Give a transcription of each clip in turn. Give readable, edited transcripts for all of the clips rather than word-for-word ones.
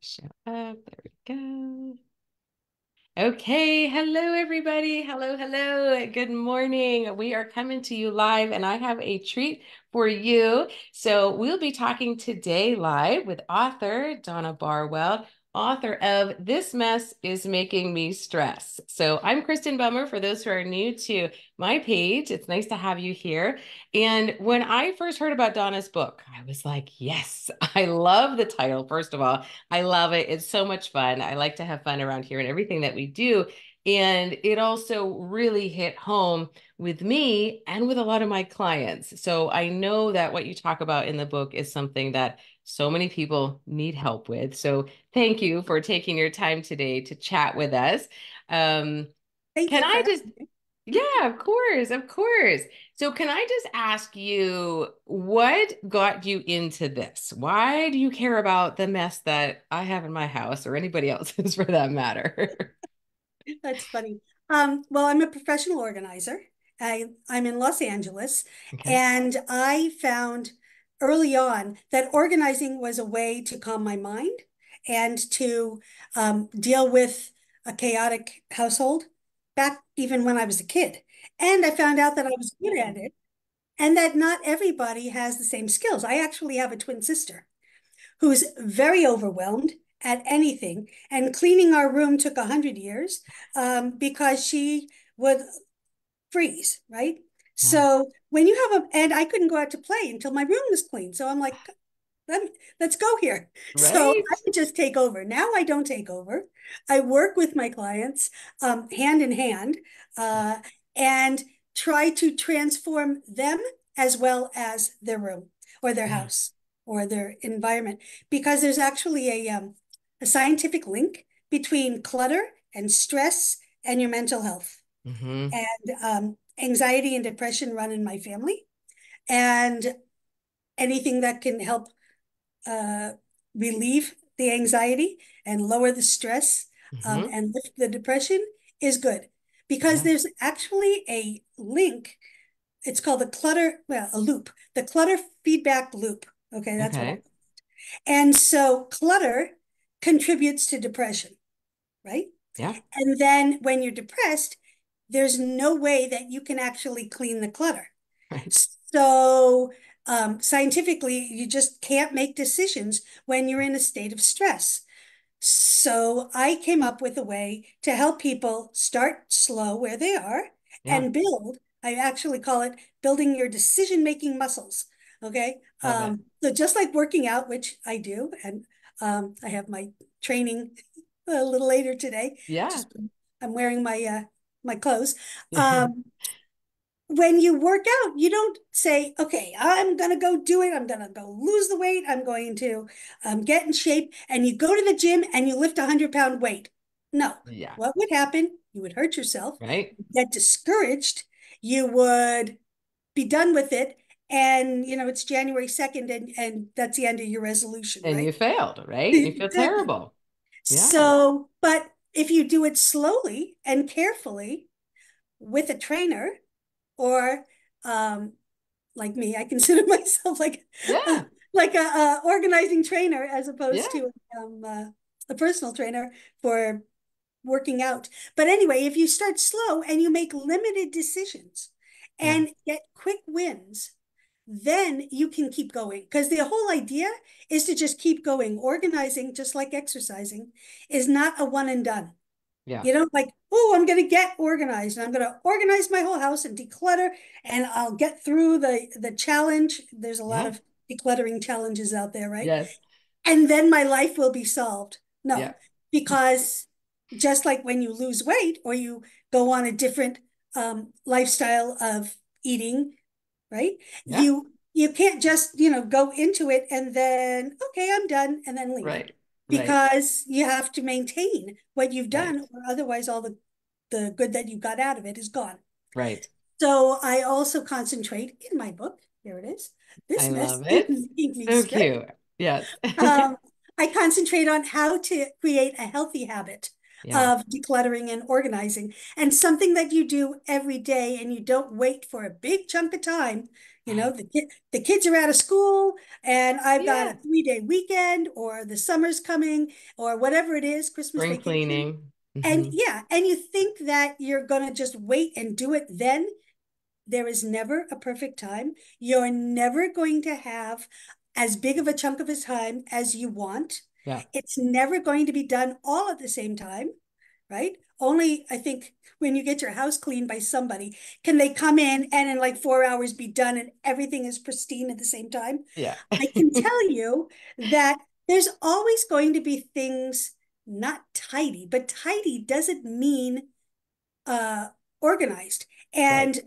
Show up. There we go. Okay, hello everybody. Hello, hello. Good morning. We are coming to you live, and I have a treat for you. So, we'll be talking today live with author Donna Barwald, author of This Mess is Making Me Stress. So, I'm Kristen Bummer. For those who are new to my page, it's nice to have you here. And when I first heard about Donna's book, I was like, yes, I love the title, first of all. I love it. It's so much fun. I like to have fun around here and everything that we do. And it also really hit home with me and with a lot of my clients. So I know that what you talk about in the book is something that so many people need help with. So thank you for taking your time today to chat with us. Um, Thank can you for I having just me. Yeah, of course, of course. So, can I just ask you what got you into this? Why do you care about the mess that I have in my house or anybody else's for that matter? That's funny. Well, I'm a professional organizer. I'm in Los Angeles, Okay. and I found early on that organizing was a way to calm my mind and to deal with a chaotic household back even when I was a kid. And I found out that I was good at it and that not everybody has the same skills. I actually have a twin sister who's very overwhelmed at anything. And cleaning our room took 100 years because she would freeze, right? Yeah. So when you have and I couldn't go out to play until my room was clean. So I'm like, let's go here. So Right? I would just take over. Now I don't take over. I work with my clients hand in hand uh, and try to transform them as well as their room or their Yeah. house or their environment because there's actually a scientific link between clutter and stress and your mental health. Hmm. And anxiety and depression run in my family. And anything that can help uh, relieve the anxiety and lower the stress Hmm. and lift the depression is good because Yeah. there's actually a link. It's called the clutter, well, a loop, the clutter feedback loop. Okay, that's what I. Okay. And so clutter contributes to depression, right? Yeah. And then when you're depressed, there's no way that you can actually clean the clutter. Right. So, scientifically, you just can't make decisions when you're in a state of stress. So, I came up with a way to help people start slow where they are Yeah. and build. I actually call it building your decision making muscles. Okay. Love it. So, just like working out, which I do, and I have my training a little later today. Yeah. Just I'm wearing my clothes. Um, when you work out, you don't say, okay, I'm going to go do it. I'm going to go lose the weight. I'm going to get in shape. And you go to the gym and you lift a 100-pound weight. No. Yeah. What would happen? You would hurt yourself, Right. get discouraged. You would be done with it. And, it's January 2nd, and that's the end of your resolution, And right? you failed, right? You feel Exactly. terrible. Yeah. So, but if you do it slowly and carefully with a trainer, or um, like me, I consider myself uh, Yeah. like a organizing trainer as Yeah. opposed to a personal trainer for working out. But anyway, if you start slow and you make limited decisions Yeah. and get quick wins, then you can keep going. Because the whole idea is to just keep going. Organizing, just like exercising, is not a one and done. Yeah. You know, like, oh, I'm going to get organized and I'm going to organize my whole house and declutter and I'll get through the challenge. There's a lot Yeah. of decluttering challenges out there, right? Yes. And then my life will be solved. Yeah. No, because just like when you lose weight or you go on a different lifestyle of eating, right? Yeah. You can't just, go into it and then, okay, I'm done, and then leave. Right. Right. Because you have to maintain what you've Right. done, or otherwise all the good that you got out of it is gone. Right. So I also concentrate in my book. Here it is. I This mess love is it. making me So stressed. cute. Yes. Um, I concentrate on how to create a healthy habit Yeah. of decluttering and organizing, and something that you do every day and you don't wait for a big chunk of time Right. The kids are out of school and I've got a Yeah. 3-day weekend or the summer's coming or whatever it is, Christmas Spring vacation. cleaning. And Hmm. yeah, and you think that you're going to just wait and do it then. There is never a perfect time. You're never going to have as big of a chunk of his time as you want. Yeah. It's never going to be done all at the same time, right? Only, I think, when you get your house cleaned by somebody, can they come in and in like 4 hours be done and everything is pristine at the same time. Yeah. I can tell you that there's always going to be things not tidy, but tidy doesn't mean uh, organized. Right. And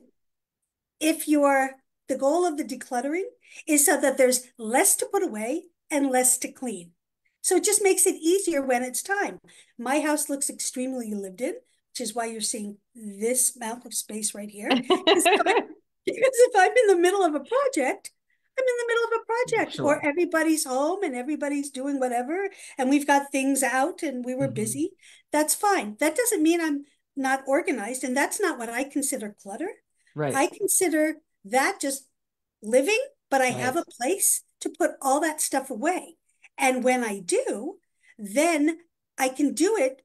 if you're the goal of the decluttering is so that there's less to put away and less to clean. So it just makes it easier when it's time. My house looks extremely lived in, which is why you're seeing this amount of space right here. Because if I'm in the middle of a project, I'm in the middle of a project, or Sure. everybody's home and everybody's doing whatever, and we've got things out and we were Hmm. busy. That's fine. That doesn't mean I'm not organized, and that's not what I consider clutter. Right. I consider that just living, but I have Right. a place to put all that stuff away. And when I do, then I can do it,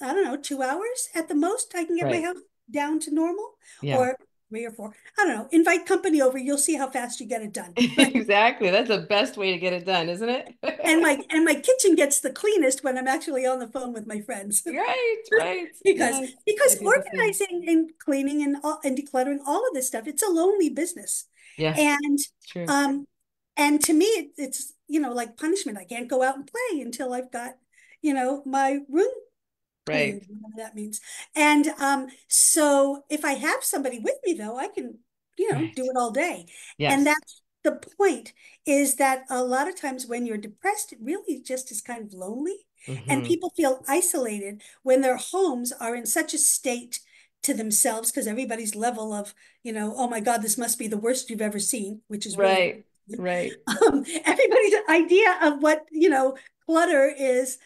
I don't know, 2 hours at the most. I can get my Right. house down to normal, Yeah. or 3 or 4. I don't know. Invite company over. You'll see how fast you get it done. Right. Exactly. That's the best way to get it done, isn't it? And my kitchen gets the cleanest when I'm actually on the phone with my friends. Right. Right. because Yes. I because do the same. organizing and cleaning and decluttering all of this stuff, it's a lonely business. Yes. And It's true. um and to me it's like punishment. I can't go out and play until I've got my room Right. cleaned, whatever that means. And so if I have somebody with me, though, I can, do Right. it all day. And Yes. that's the point, is that a lot of times when you're depressed, it really just is kind of lonely. And Hmm. people feel isolated when their homes are in such a state to themselves, because everybody's level of, oh my God, this must be the worst you've ever seen, which is really Right. Right. everybody's idea of what clutter is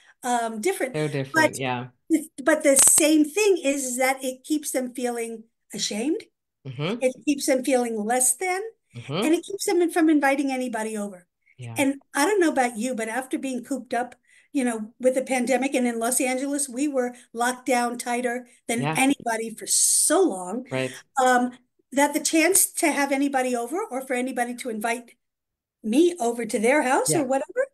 different. So But different. Yeah. the same thing is that it keeps them feeling ashamed. Hmm. It keeps them feeling less than, and Hmm. it keeps them from inviting anybody over. Yeah. And I don't know about you, but after being cooped up, with the pandemic, and in Los Angeles, we were locked down tighter than Yeah. anybody for so long, Right. um, that the chance to have anybody over or for anybody to invite me over to their house or Yeah. whatever,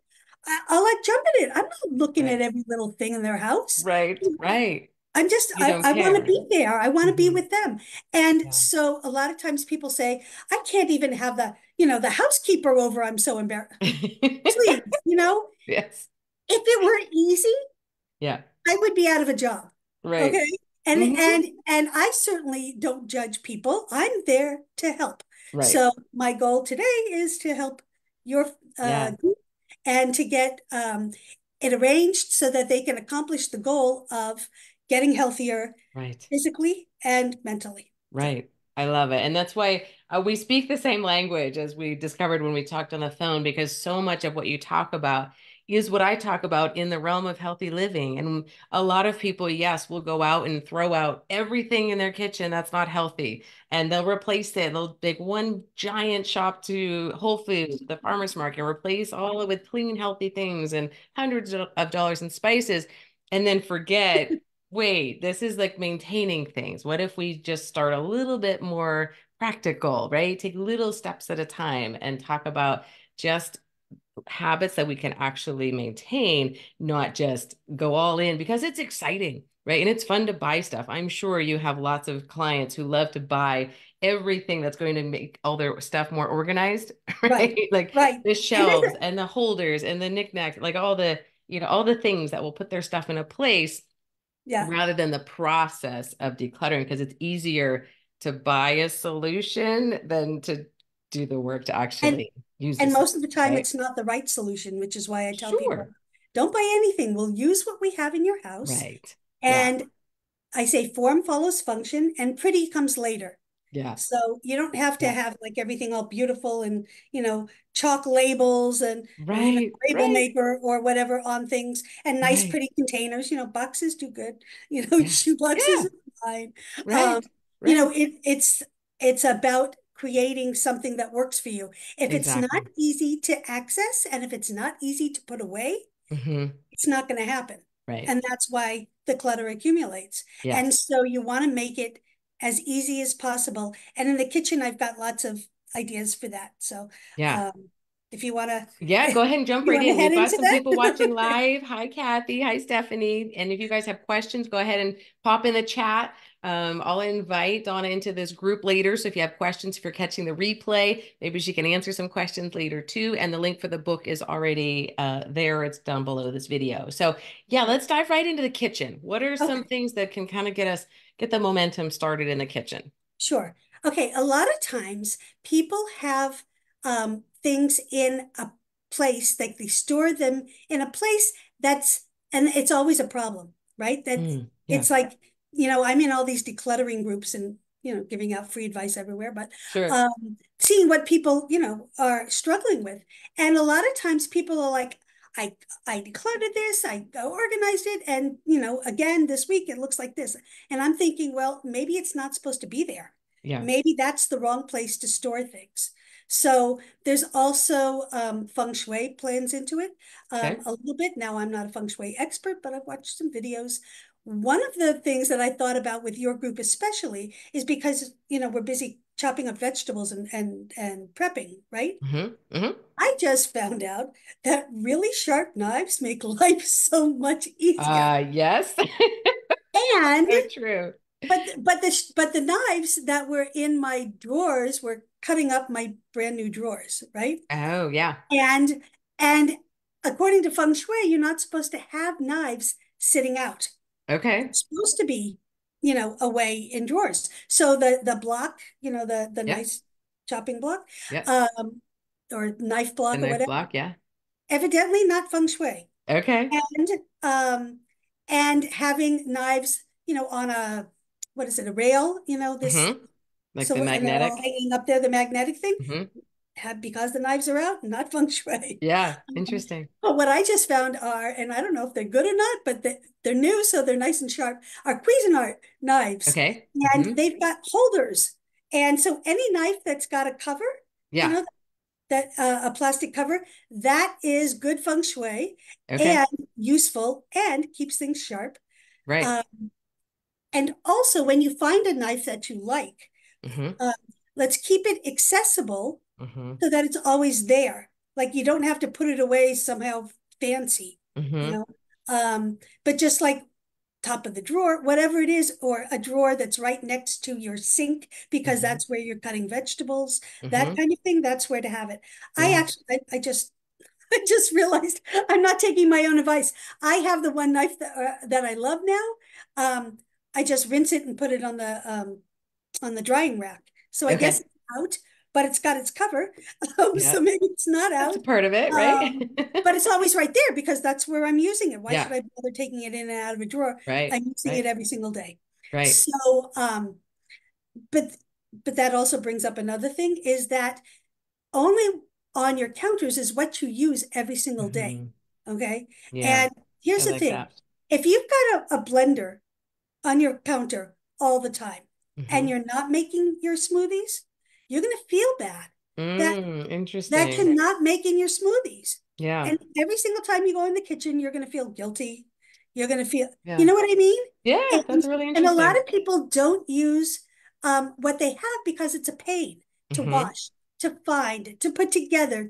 I'll like jump in it. I'm not looking at Right. every little thing in their house. Right. Right. You don't I want to care. be there. I want to be Hmm. with them. And Yeah. so a lot of times people say, I can't even have the housekeeper over. I'm so embarrassed. Please, Yes. if it were easy, Yeah. I would be out of a job. Right. Okay. And Hmm. and and I certainly don't judge people. I'm there to help. Right. So my goal today is to help your Yeah. group and to get it arranged so that they can accomplish the goal of getting healthier Right. physically and mentally. So Right. I love it. And that's why we speak the same language, as we discovered when we talked on the phone, because so much of what you talk about is what I talk about in the realm of healthy living. And a lot of people, yes, will go out and throw out everything in their kitchen that's not healthy, and they'll replace it. They'll take one giant shop to Whole Foods, the farmer's market, replace all of it with clean, healthy things and hundreds of dollars in spices, and then forget, wait, this is like maintaining things. What if we just start a little bit more practical, right? Take little steps at a time and talk about just habits that we can actually maintain, not just go all in, because it's exciting, right? And it's fun to buy stuff. I'm sure you have lots of clients who love to buy everything that's going to make all their stuff more organized, right, right? Like right. the And there's shelves and the holders and the knickknacks, like all the, all the things that will put their stuff in a place, yeah. rather than the process of decluttering, because it's easier to buy a solution than to do the work to And actually use the and most of solution, the time right? it's not the right solution, which is why I tell people, Sure. don't buy anything. We'll use what we have in your house. Right. Yeah. And I say form follows function and pretty comes later. Yeah. So you don't have to Yeah. have like everything all beautiful and, chalk labels and, or even Right. label Right. maker or whatever on things, and nice Right. pretty containers. Boxes do good. Yes. Shoe boxes Yeah. are fine. Um, Right. Right. it's about creating something that works for you. If it's not Exactly. easy to access and if it's not easy to put away, Hmm. it's not going to happen. Right. And that's why the clutter accumulates. And Yes. so you want to make it as easy as possible. And in the kitchen, I've got lots of ideas for that. So Yeah. um, if you want to, Yeah, go ahead and jump you right want to in. head We've got into some people watching that? live. Hi, Kathy. Hi, Stephanie. And if you guys have questions, go ahead and pop in the chat. I'll invite Donna into this group later. So if you have questions, if you're catching the replay, maybe she can answer some questions later too. And the link for the book is already there. It's down below this video. So yeah, let's dive right into the kitchen. What are some Okay. things that can kind of get the momentum started in the kitchen? Sure. Okay, a lot of times people have things in a place, like they store them in a place that's, and it's always a problem, right? That Mm, yeah, it's like, I'm in all these decluttering groups and, giving out free advice everywhere, but sure. seeing what people, are struggling with. And a lot of times people are like, I, I decluttered this, I organized it, and, again, this week it looks like this. And I'm thinking, well, maybe it's not supposed to be there. Yeah. Maybe that's the wrong place to store things. So there's also feng shui plans into it Okay. a little bit. Now, I'm not a feng shui expert, but I've watched some videos. One of the things that I thought about with your group especially is because, we're busy chopping up vegetables and prepping, right? Mm-hmm. Mm-hmm. I just found out that really sharp knives make life so much easier. Yes. And So true. but the knives that were in my drawers were cutting up my brand new drawers, right? Oh, yeah. And and according to feng shui, you're not supposed to have knives sitting out. They're Okay. supposed to be, away in drawers. So the block, the Yeah. nice chopping block, Yeah. um, or knife The block or knife whatever, block. Yeah. evidently not feng shui. Okay. And um and having knives, on a, what is it, a rail, this, Mm-hmm. Like the so, and they're all magnetic. hanging up there, the magnetic thing, Mm-hmm. because the knives are out, not feng shui. Yeah. Um, Interesting. but what I just found are, and I don't know if they're good or not, but they're new, so they're nice and sharp, are Cuisinart knives. Okay. And Mm-hmm. they've got holders. And so any knife that's got a cover, you Yeah. know, that a plastic cover, that is good feng shui and Okay. useful and keeps things sharp. Right. Uh, and also, when you find a knife that you like, Mm-hmm. uh, let's keep it accessible Mm-hmm. so that it's always there. Like you don't have to put it away somehow fancy, you Mm-hmm. know. But just like top of the drawer, whatever it is, or a drawer that's right next to your sink because Mm-hmm. that's where you're cutting vegetables, that Mm-hmm. kind of thing, that's where to have it. I Yeah. actually, I just, I just realized I'm not taking my own advice. I have the one knife that I love now. I just rinse it and put it on the drying rack. So I guess Okay. it's out, but it's got its cover. Yeah. So maybe it's not That's a out. part of it, right? But it's always right there because that's where I'm using it. Why should Yeah. I bother taking it in and out of a drawer? Right. I'm using it Right. every single day. Right. So, but but that also brings up another thing is that only on your counters is what you use every single day. Mm-hmm. Okay. Yeah. And I here's the like thing. that. If you've got a blender on your counter all the time and Mm-hmm. you're not making your smoothies, you're going to feel bad that that Interesting. you're not making your smoothies. Yeah. And every single time you go in the kitchen, you're going to feel guilty. You're going to feel, you Yeah. know what I mean? Yeah. And, That's really and a lot interesting. of people don't use what they have because it's a pain to Mm-hmm. wash, to find, to put together,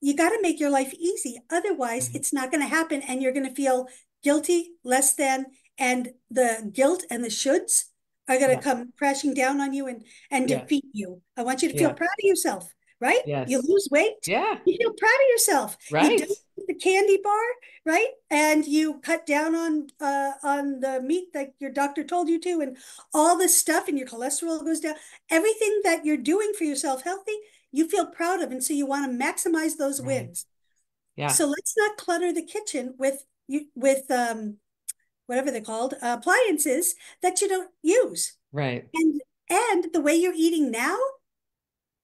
you got to make your life easy. Otherwise, Mm-hmm. it's not going to happen. And you're going to feel guilty, less than, and the guilt and the shoulds are going to Yeah. come crashing down on you and Yeah. defeat you. I want you to feel Yeah. proud of yourself, right? You Yes. lose weight, Yeah. you feel proud of yourself. You Right. don't eat the candy bar, right? And you cut down on the meat that your doctor told you to, and all this stuff, and your cholesterol goes down. Everything that you're doing for yourself healthy, you feel proud of, and so you want to maximize those Right. wins. Yeah. So let's not clutter the kitchen with whatever they're called, appliances that you don't use. Right. And the way you're eating now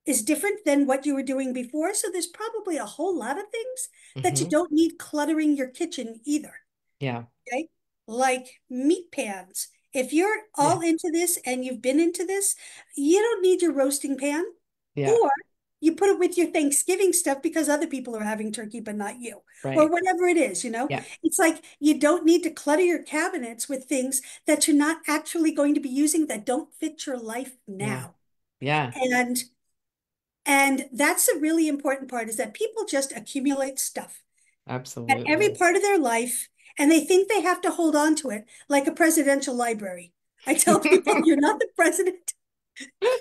is different than what you were doing before. So there's probably a whole lot of things that you Mm-hmm. don't need cluttering your kitchen either. Yeah. Okay, like meat pans If you're Yeah. all into this and you've been into this, you don't need your roasting pan, Yeah. or you put it with your Thanksgiving stuff because other people are having turkey, but not you, or Right. whatever it is, you know? Yeah. It's like you don't need to clutter your cabinets with things that you're not actually going to be using, that don't fit your life Yeah. now. Yeah. And that's a really important part, is that people just accumulate stuff at every Absolutely. part of their life, and they think they have to hold on to it like a presidential library. I tell people, you're not the president.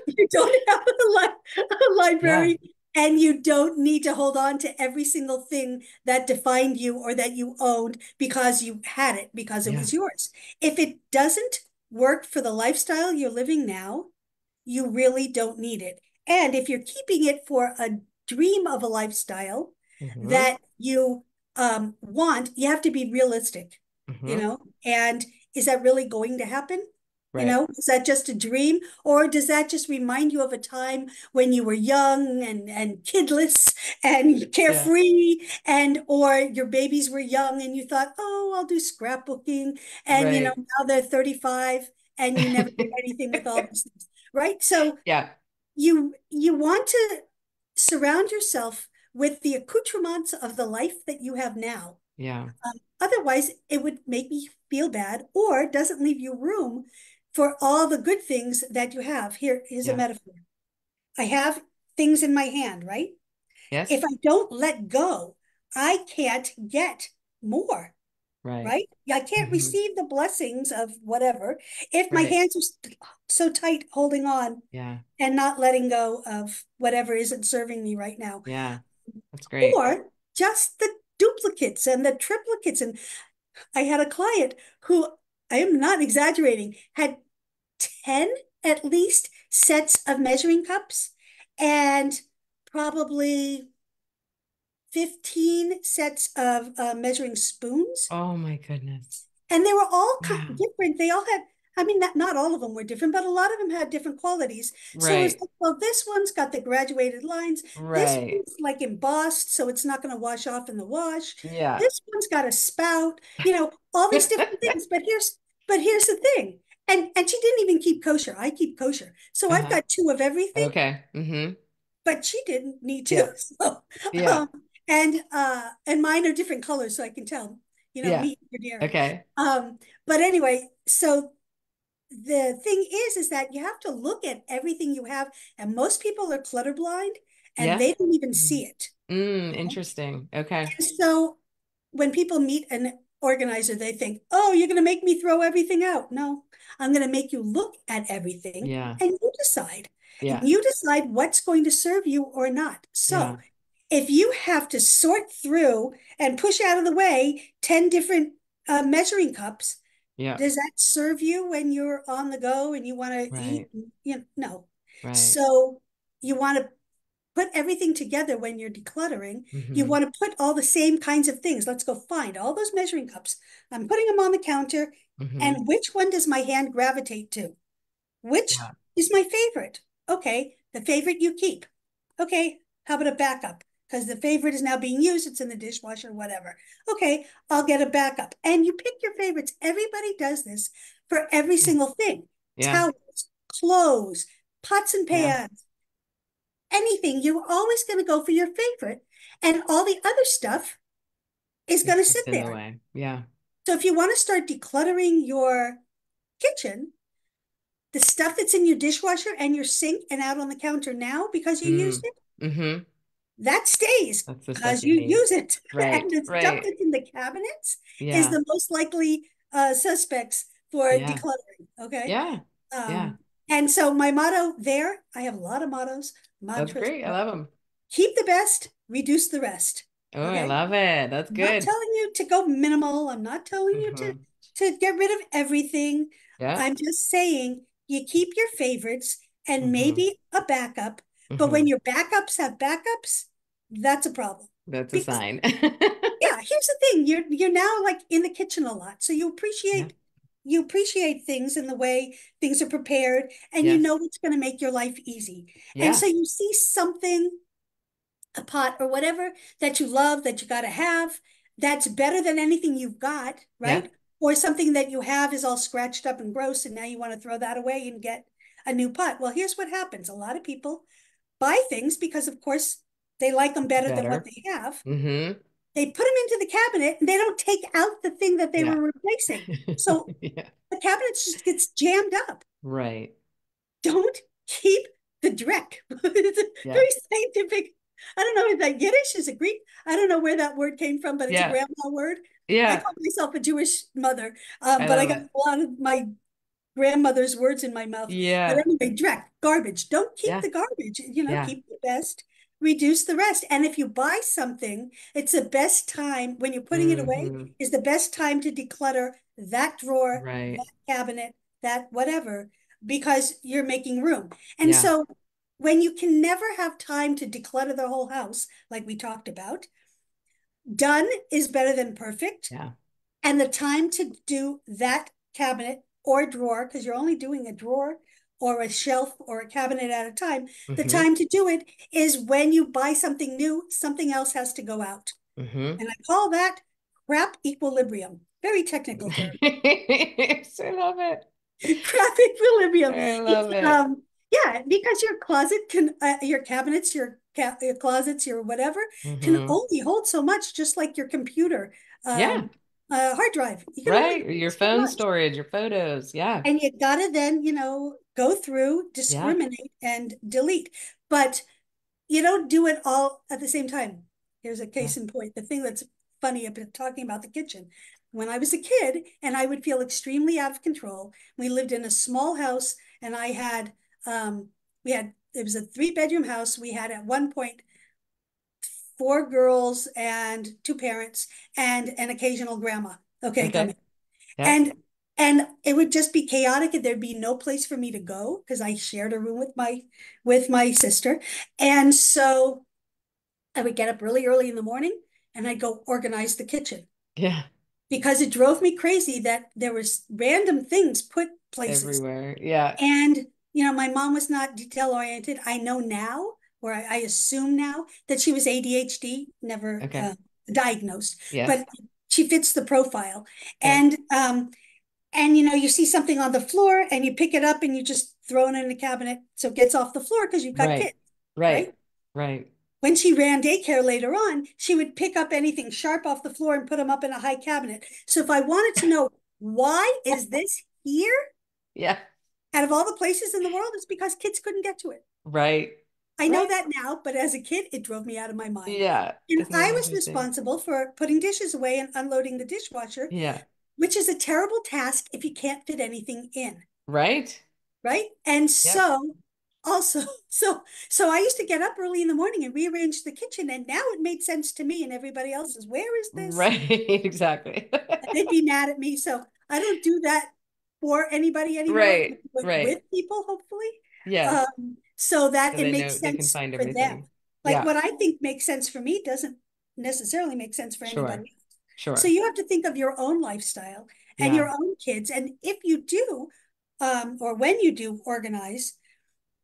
You don't have a Yeah. library, and you don't need to hold on to every single thing that defined you or that you owned because you had it, because it Yeah. was yours. If it doesn't work for the lifestyle you're living now, you really don't need it. And if you're keeping it for a dream of a lifestyle Hmm. that you want, you have to be realistic, Hmm. and is that really going to happen? Right. Is that just a dream? Or does that just remind you of a time when you were young and kidless and Yeah. carefree, and or your babies were young and you thought, oh, I'll do scrapbooking, and Right. now they're 35 and you never did anything with all these things, right? So Yeah. you want to surround yourself with the accoutrements of the life that you have now. Yeah. Otherwise, it would make me feel bad, or doesn't leave you room for all the good things that you have. Here's a Yeah. metaphor. I have things in my hand, right? If Yes. I don't let go, I can't get more, Right. right? I can't Hmm. receive the blessings of whatever if my Right. hands are so tight holding on Yeah. and not letting go of whatever isn't serving me right now. Yeah. That's great. Or just the duplicates and the triplicates. And I had a client who, I am not exaggerating, had 10 at least sets of measuring cups and probably 15 sets of measuring spoons. Oh my goodness. And they were all Wow. different. They all had, I mean, not all of them were different, but a lot of them had different qualities. So it was Right. like, well, this one's got the graduated lines. This Right. one's like embossed, so it's not going to wash off in the wash. Yeah. This one's got a spout, all these different things. But here's the thing. And she didn't even keep kosher. I keep kosher. So I've Uh-huh. got two of everything, Okay. Hmm. but she didn't need to. Yeah. So, Yeah. um, and mine are different colors, so I can tell, Yeah. meat or dairy. Okay. But anyway, so the thing is that you have to look at everything you have, and most people are clutter blind, and Yeah. they don't even Mm. see it. Interesting. Okay. And so when people meet an organizer, they think, oh, you're going to make me throw everything out. No, I'm going to make you look at everything, Yeah. and you decide. And Yeah. you decide what's going to serve you or not. So Yeah. if you have to sort through and push out of the way 10 different measuring cups, Yeah. does that serve you when you're on the go and you want to eat? Right. No. Right. So you want to put everything together when you're decluttering. You Hmm. want to put all the same kinds of things. Let's go find all those measuring cups. I'm putting them on the counter. Hmm. And which one does my hand gravitate to? Which Yeah. is my favorite? Okay, the favorite you keep. Okay, how about a backup? Because the favorite is now being used, it's in the dishwasher, whatever. Okay, I'll get a backup. And you pick your favorites. Everybody does this for every Yeah. single thing. Yeah. Towels, clothes, pots and Yeah. pans, anything. You're always going to go for your favorite. And all the other stuff is going It's to sit just in the there. way. Yeah. So if you want to start decluttering your kitchen, the stuff that's in your dishwasher and your sink and out on the counter now because you used Mm. it, Hmm. that stays That's the stuff because you you need. use it. And Right. the stuff Right. that's in the cabinets is Yeah. the most likely suspects for Yeah. decluttering. Okay. Yeah. Yeah. Um, and so my motto there, I have a lot of mottos, That's mantras. great. I love them. Keep the best, reduce the rest. Oh, I Okay. love it. That's I'm not good. telling you to go minimal. I'm not telling you to Hmm. get rid of everything. Yeah. I'm just saying you keep your favorites and Hmm. maybe a backup. But when Hmm. your backups have backups, that's a problem. That's a Because sign. yeah, here's the thing. You're now like in the kitchen a lot. So you Yeah. appreciate things in the way things are prepared, and you Yes. know what's going to make your life easy. And Yeah. so you see something, a pot or whatever that you love, that you got to have, that's better than anything you've got, Yeah. right? Or something that you have is all scratched up and gross, and now you want to throw that away and get a new pot. Well, here's what happens. A lot of people buy things because, of course, they like them better than what Better. they have. Mm-hmm. They put them into the cabinet and they don't take out the thing that they Yeah. were replacing. So Yeah. the cabinet just gets jammed up. Right. Don't keep the dreck. It's a Yeah. very scientific. I don't know if that Yiddish is a Greek. I don't know where that word came from, but it's a Yeah. grandma word. I Yeah. call myself a Jewish mother, I but I love got it. a lot of my grandmother's words in my mouth. But Yeah. anyway, dreck, garbage. Don't keep Yeah. the garbage. Yeah. Keep the best, reduce the rest. And if you buy something, it's the best time when you're putting it away, Mm-hmm. is the best time to declutter that drawer, Right. that cabinet, that whatever, because you're making room. And Yeah. so when you can never have time to declutter the whole house, like we talked about, done is better than perfect. Yeah. And the time to do that cabinet or drawer, because you're only doing a drawer or a shelf or a cabinet at a time, the Mm-hmm. time to do it is when you buy something new, something else has to go out. Mm-hmm. And I call that crap equilibrium. Very technical term. I love it. Crap equilibrium. I It's love it. yeah, because your closet can your cabinets, your closets, your whatever can Mm-hmm. only hold so much, just like your computer Yeah. hard drive. You can only Right. hold Your so phone much. storage, your photos. Yeah. And you gotta then, go through, Yeah. discriminate, and delete. But you don't do it all at the same time. Here's a Yeah. case in point. The thing that's funny about talking about the kitchen. When I was a kid and I would feel extremely out of control, we lived in a small house and I had, it was a 3 bedroom house. We had at one point 4 girls and 2 parents and an occasional grandma. Okay, Okay. coming. Yeah. And and it would just be chaotic and there'd be no place for me to go because I shared a room with my sister. And so I would get up really early in the morning and I'd go organize the kitchen Yeah. because it drove me crazy that there was random things put places. Everywhere. Yeah. And my mom was not detail oriented. I know now, or I assume now, that she was ADHD, never Okay. diagnosed, Yes. but she fits the profile. Okay. And you see something on the floor and you pick it up and you just throw it in the cabinet so it gets off the floor because you've got Right. kids, right? Right. Right. When she ran daycare later on, she would pick up anything sharp off the floor and put them up in a high cabinet. So if I wanted to know why is this here Yeah. out of all the places in the world, it's because kids couldn't get to it. Right. I know Right. that now, but as a kid, it drove me out of my mind. Yeah. And Isn't that I was interesting? responsible for putting dishes away and unloading the dishwasher, Yeah. which is a terrible task if you can't fit anything in. Right. Right. And Yep. so also, so I used to get up early in the morning and rearrange the kitchen. And now it made sense to me and everybody else's. Where is this? Right. Exactly. And they'd be mad at me. So I don't do that for anybody anymore. I Right. do it Right. with people, hopefully. Yes. So that So it they makes know they can sense find for them. everything. Like Yeah. what I think makes sense for me doesn't necessarily make sense for Sure. anybody else. So Sure. you have to think of your own lifestyle and Yeah. your own kids. And if you do, or when you do organize,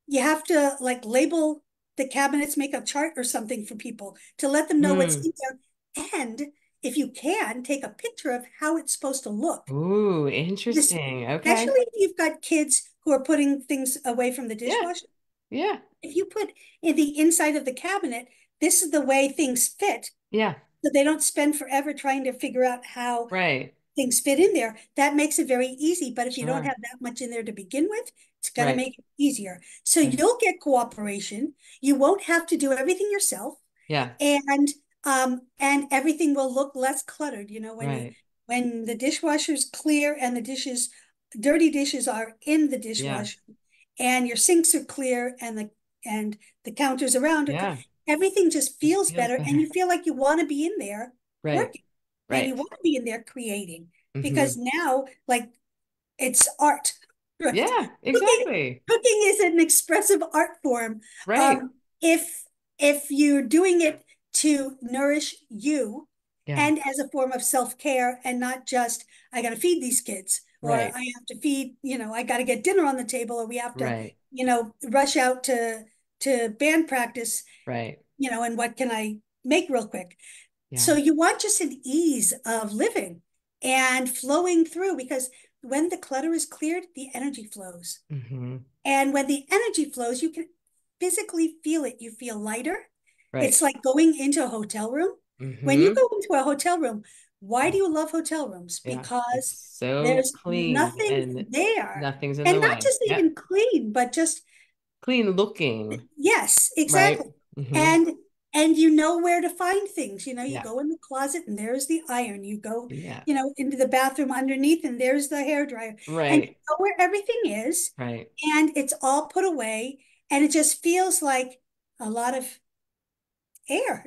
you have to like label the cabinets, make a chart or something for people to let them know what's Hmm. in there. And if you can, take a picture of how it's supposed to look. Ooh, This, interesting. Okay. especially if you've got kids who are putting things away from the Yeah. dishwasher. Yeah. If you put in the inside of the cabinet, this is the way things fit, Yeah. so they don't spend forever trying to figure out how Right. things fit in there. That makes it very easy. But if you don't Sure. have that much in there to begin with, it's going to Right. make it easier. So Right. you'll get cooperation. You won't have to do everything yourself, Yeah. and everything will look less cluttered. Right. When the dishwasher's clear and the dirty dishes are in the Yeah. dishwasher, and your sinks are clear and the counters around are, Yeah. everything just Just feels feels better, and better. you feel like you want to be in there Right. working, and you Right. want to be in there creating, Mm-hmm. because now, like, it's art, right? Yeah, Cooking, exactly. cooking is an expressive art form. Right. Um, if you're doing it to nourish you Yeah. and as a form of self-care, and not just I got to feed these kids, or I Right. have to feed, I got to get dinner on the table, or we have to, Right. rush out to band practice, Right. and what can I make real quick? So Yeah. you want just an ease of living. and flowing through, because when the clutter is cleared, the energy flows. Mm-hmm. And when the energy flows, you can physically feel it. You feel lighter. It's Right. like going into a hotel room. When you Mm-hmm. go into a hotel room, why do you love hotel rooms? Yeah. It's Because so there's clean nothing and there. nothing's in the And not way. just Yep. even clean, but just, Clean looking. yes, Right. exactly. Mm-hmm. And you know where to find things. You Yeah. go in the closet and there's the iron. You go, Yeah. into the bathroom underneath and there's the hair dryer. And you Right. know where everything is, Right. and it's all put away, and it just feels like a lot of air,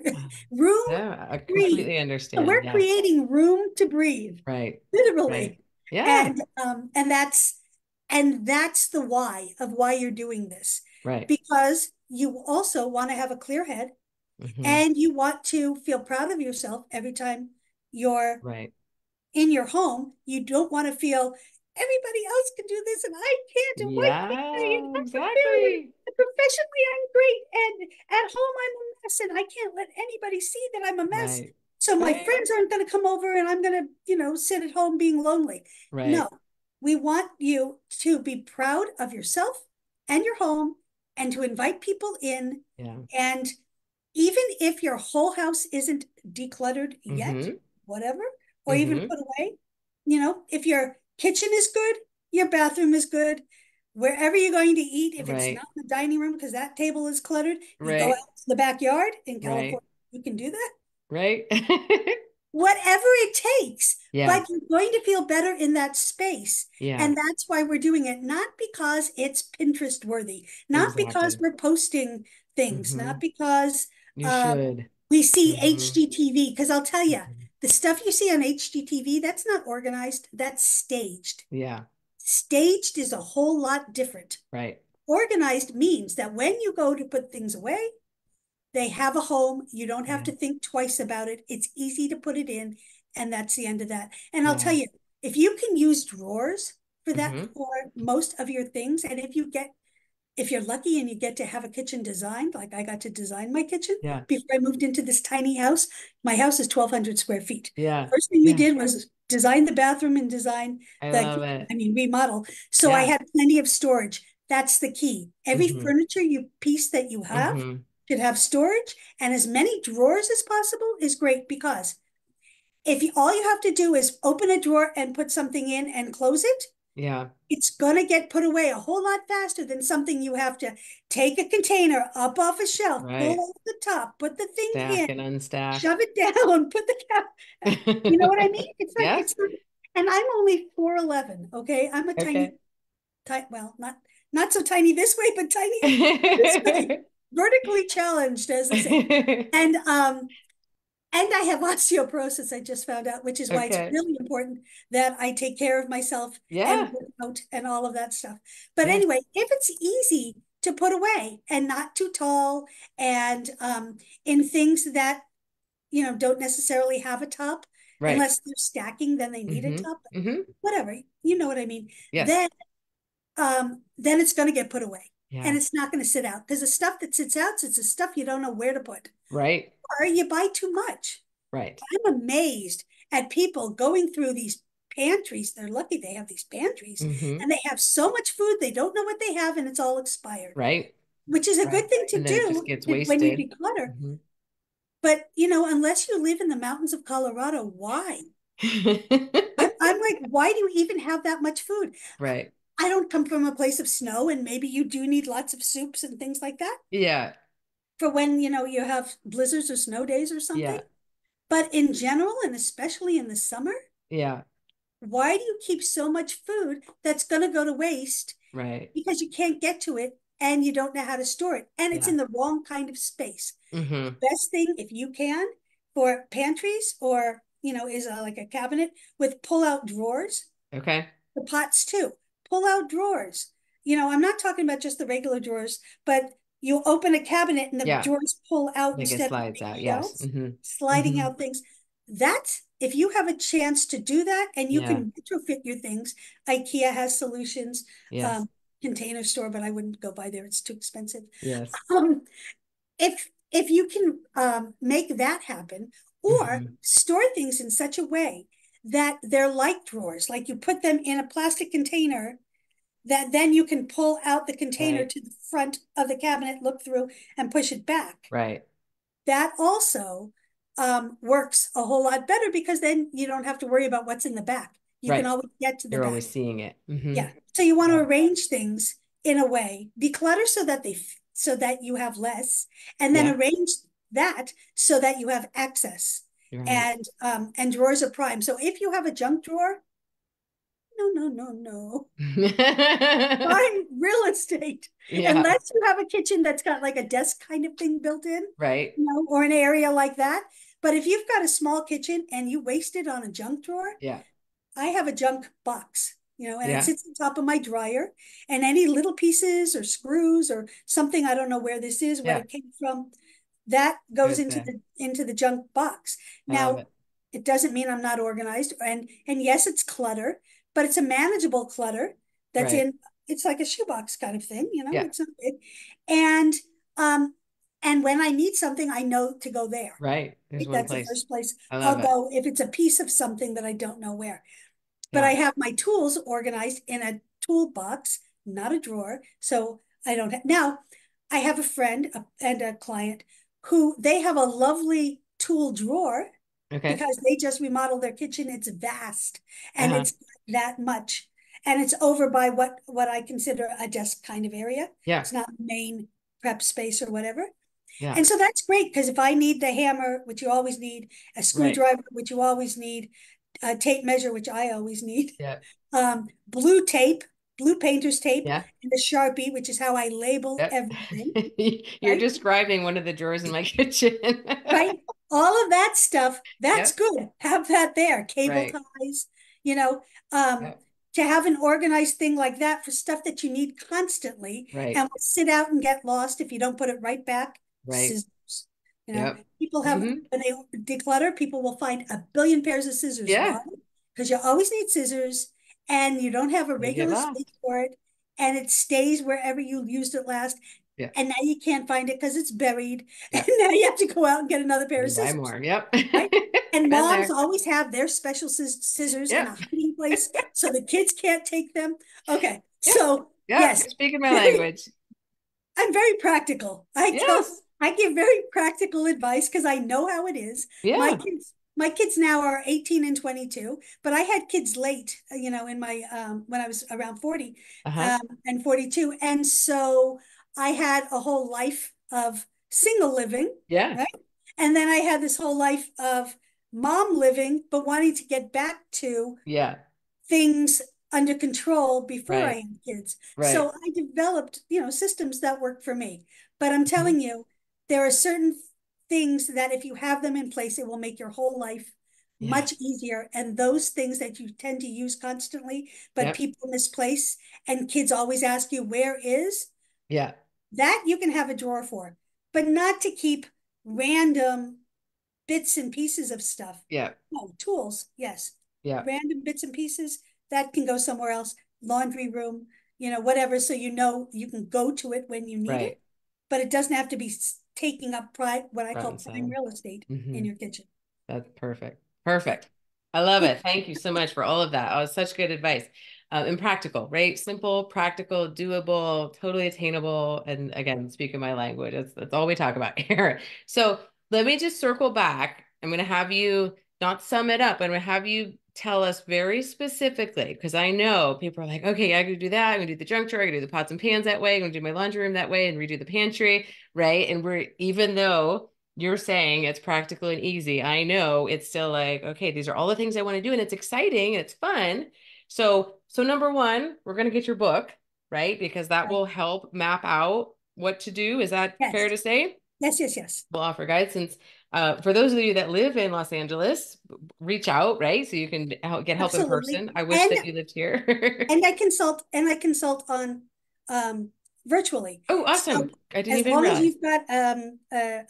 room Yeah, I to breathe. completely So understand. we're Yes. creating room to breathe, Right. Right. literally. Yeah. And that's the why of why you're doing this. Right. Because you also want to have a clear head, Mm-hmm. and you want to feel proud of yourself every time you're Right. in your home. You don't want to feel everybody else can do this and I can't, and why can't I? And Yeah, I'm a failure. exactly. And professionally, I'm great. And at home, I'm a mess, and I can't let anybody see that I'm a mess. Right. So my Right. friends aren't going to come over, and I'm going to, sit at home being lonely. No, Right. we want you to be proud of yourself and your home, and to invite people in. Yeah. And even if your whole house isn't decluttered yet, Mm-hmm. whatever, or even Mm-hmm. put away, if your kitchen is good, your bathroom is good, wherever you're going to eat, if it's not Right. in the dining room because that table is cluttered, you go Right. out to the backyard in Right. California, you can do that, Right. whatever it takes, Yeah. but you're going to feel better in that space. Yeah. And that's why we're doing it, not because it's Pinterest worthy, not because Exactly. we're posting things, Mm-hmm. not because You um, should. we see Mm-hmm. HGTV. Because I'll tell you, Mm-hmm. the stuff you see on HGTV, that's not organized, that's staged. Yeah. Staged is a whole lot different. Right. Organized means that when you go to put things away, they have a home. You don't have Yeah. to think twice about it. It's easy to put it in, and that's the end of that. And I'll tell Yeah. you, if you can use drawers for that, Mm-hmm. for most of your things, and if you're lucky and you get to have a kitchen designed, like I got to design my kitchen Yeah. before I moved into this tiny house. My house is 1,200 square feet. Yeah. First thing we Yeah. did was design the bathroom and design I the love kitchen, it. remodel. So I Yeah. had plenty of storage. That's the key. Every Mm-hmm. furniture piece that you have Mm-hmm. should have storage, and as many drawers as possible is great, because if all you have to do is open a drawer and put something in and close it, Yeah. it's going to get put away a whole lot faster than something you have to take a container up off a shelf, pull Right. off the top, put the thing Stack in, and unstack. shove it down, put the cap. You know what I mean? Yes. It's not, and I'm only 4'11". Okay. I'm a tiny, Okay. well, not so tiny this way, but tiny this way, vertically challenged, as they say. And I have osteoporosis, I just found out, which is why it's Okay. really important that I take care of myself and Yeah. work out and all of that stuff. But Yeah. anyway, if it's easy to put away and not too tall, and in things that, don't necessarily have a top, Right. unless they're stacking, then they need a Mm-hmm. top, Mm-hmm. whatever, you know what I mean? Yes. Then it's going to get put away, and Yeah. it's not going to sit out, because the stuff that sits out, it's the stuff you don't know where to put, Right. or you buy too much. Right. I'm amazed at people going through these pantries. They're lucky they have these pantries, Mm-hmm. and they have so much food, they don't know what they have, and it's all expired, Right. which is a Right. good thing to And then it just do gets when you wasted. declutter. Mm-hmm. But, unless you live in the mountains of Colorado, why? I'm like, why do you even have that much food? Right. I don't come from a place of snow, and maybe you do need lots of soups and things like that Yeah. for when, you have blizzards or snow days or something. Yeah. But in general, and especially in the summer, Yeah. why do you keep so much food that's going to go to waste Right. because you can't get to it and you don't know how to store it, and it's Yeah. in the wrong kind of space? Mm-hmm. The best thing, if you can, for pantries, or is like a cabinet with pull-out drawers. Okay. The pots too, pull-out drawers. I'm not talking about just the regular drawers, but you open a cabinet and the Yeah. drawers pull out Like it instead of slides big out. Yes. shelves, Mm-hmm. sliding Mm-hmm. out things. That's, if you have a chance to do that, and you Yeah. can retrofit your things. IKEA has solutions, Yes. um, Container Store, but I wouldn't go by there. It's too expensive. Yes. Um, if you can make that happen, or Mm-hmm. store things in such a way that they're like drawers. Like you put them in a plastic container that then you can pull out the container Right. to the front of the cabinet, look through, and push it back. Right. That also works a whole lot better because then you don't have to worry about what's in the back. You can Right. always get to the You're back. always seeing it. Yeah. So you want to Yeah. arrange things in a way, declutter so that you have less, and then Yeah. arrange that so that you have access. You're right. And drawers are prime. So if you have a junk drawer, no, no, no, no. Buying real estate, Yeah. unless you have a kitchen that's got like a desk kind of thing built in, Right. or an area like that. But if you've got a small kitchen and you waste it on a junk drawer, Yeah. I have a junk box, and it Yeah. sits on top of my dryer. And any little pieces or screws or something, I don't know where this is, what Yeah. it came from, that goes Goes into there. the junk box. I love Now, it. it doesn't mean I'm not organized, and yes, it's clutter, but it's a manageable clutter that's Right. in. It's like a shoebox kind of thing, Yeah. It's not big, and um, and when I need something, I know to go there. Right. There's one That's the place. first place I love I'll it. go if it's a piece of something that I don't know where. But I Yeah. have my tools organized in a toolbox, not a drawer. So I don't have. Now, I have a friend and a client who they have a lovely tool drawer Okay. because they just remodeled their kitchen. It's vast and Uh-huh. it's that much. And it's over by what I consider a desk kind of area. Yeah. It's not main prep space or whatever. Yeah. And so that's great because if I need the hammer, which you always need, a Right. screwdriver, which you always need, a tape measure, which I always need, Yeah. blue tape, blue painter's tape, Yeah. and a Sharpie, which is how I label Yep. everything, You're right? describing one of the drawers in my kitchen. Right? All of that stuff, that's Yep. good. Have that there. Cable Right. ties, you know, um, Yep. to have an organized thing like that for stuff that you need constantly and Right. will sit out and get lost if you don't put it right back. Right. Scissors. Yep. People have, Hmm. when they declutter, people will find a billion pairs of scissors. Why? Yeah. Because you always need scissors and you don't have a They get regular space lost. for it and it stays wherever you used it last. Yeah. And now you can't find it because it's buried. And Yeah. now you have to go out and get another pair of You buy scissors, more. Yep. right? And Been moms there. always have their special scissors in a Yep. hiding place so the kids can't take them. Okay, Yep. so Yep. yes, You're speaking my very, language. I'm very practical. Yes. I give very practical advice because I know how it is. Yeah. My kids now are 18 and 22, but I had kids late, in my when I was around 40 Uh-huh. and 42. And so I had a whole life of single living, Yeah. right? And then I had this whole life of mom living, but wanting to get back to Yeah. things under control before I Right. had kids. So Right. I developed, systems that work for me. But I'm Mhm. telling you, there are certain things that if you have them in place, it will make your whole life Yeah. much easier. And those things that you tend to use constantly, but Yep. people misplace, and kids always ask you, where is Yeah. that? You can have a drawer for, but not to keep random bits and pieces of stuff. Yeah. No, tools, yes. Yeah. Random bits and pieces that can go somewhere else, laundry room, whatever. So you can go to it when you need it, Right. but it doesn't have to be taking up what I Front call and prime center. real estate Hmm. in your kitchen. That's perfect. Perfect. I love it. Thank you so much for all of that. Oh, such good advice. And practical, right? Simple, practical, doable, totally attainable. And again, speaking my language, that's all we talk about here. So let me just circle back. I'm going to have you not sum it up. I'm going to have you tell us very specifically, because I know people are like, okay, I can do that. I'm going to do the junk drawer. I can do the pots and pans that way. I'm going to do my laundry room that way and redo the pantry, right? And even though you're saying it's practical and easy, I know it's still like, okay, these are all the things I want to do and it's exciting and it's fun. So number one, we're going to get your book, right? Because that Right. will help map out what to do. Is that fair Yes, to say? yes, yes, yes. We'll offer guides since for those of you that live in Los Angeles, reach out, right? So you can get help in Absolutely. person. I wish that you lived here. And I consult on um, virtually. Oh, So awesome. I didn't as even long as realize. you've got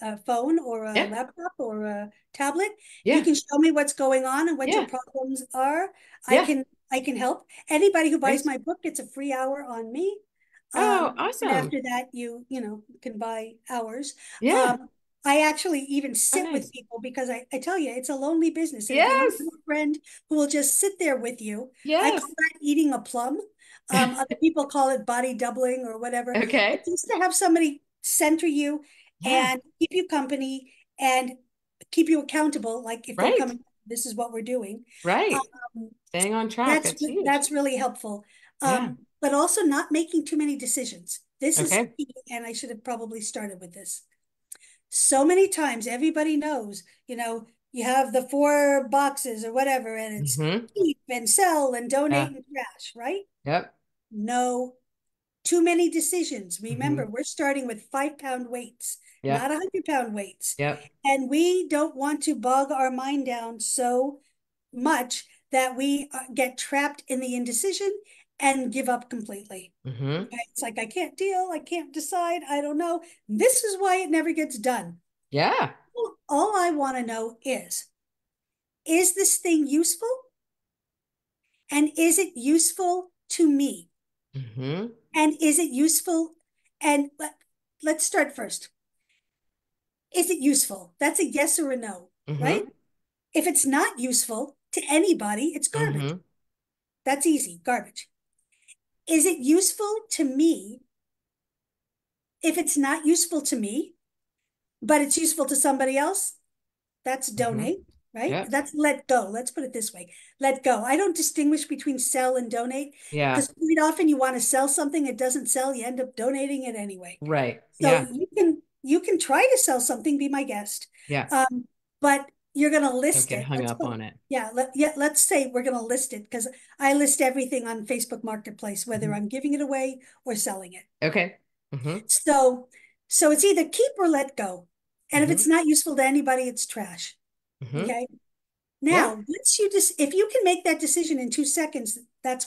a phone or a Yeah. laptop or a tablet, you Yeah. can show me what's going on and what your Yeah. problems are. I Yeah. can I can help. Anybody who buys Great. my book gets a free hour on me. Oh, And awesome. after that, you can buy hours. Yeah. Um, I actually even Oh, sit with nice. people because I tell you, it's a lonely business. And if you don't have Yes. a friend who will just sit there with you, I call Yes. that eating a plum. Other people call it body doubling or whatever. But Okay. just to have somebody center you Yeah. and keep you company and keep you accountable, like if they're Right. coming, this is what we're doing. Right. Um, Staying on track. that's That's huge. that's really helpful. Yeah. But also not making too many decisions. This is Okay. key, and I should have probably started with this. So many times, everybody knows, you have the 4 boxes or whatever, and it's Mm-hmm. keep and sell and donate Yeah. and trash, right? Yep. No, too many decisions. Mm-hmm. Remember, we're starting with 5 pound weights, not Yep. 100 pound weights. Yep. And we don't want to bog our mind down so much that we get trapped in the indecision and give up completely. Mm-hmm. Okay? It's like, I can't deal, I can't decide, I don't know. This is why it never gets done. Yeah. All I want to know is this thing useful? And is it useful to me? Mm-hmm. And is it useful? And let's start first. Is it useful? That's a yes or a no, right? Mm-hmm. If it's not useful to anybody, it's garbage. Mm-hmm. That's easy, garbage. Is it useful to me? If it's not useful to me, but it's useful to somebody else, that's Mm-hmm. donate, right? Yep. That's let go. Let's put it this way. Let go. I don't distinguish between sell and donate Yeah. because quite often you want to sell something, it doesn't sell, you end up donating it anyway. Right. So Yeah. you can try to sell something, be my guest. Yeah. But you're gonna Don't list get it. hung up on it. Let's say we're gonna list it because I list everything on Facebook Marketplace, whether Mm-hmm. I'm giving it away or selling it. Okay. Mm-hmm. So it's either keep or let go. And if Mm-hmm. it's not useful to anybody, it's trash. Mm-hmm. Okay. Yeah. Now, once you just if you can make that decision in 2 seconds, that's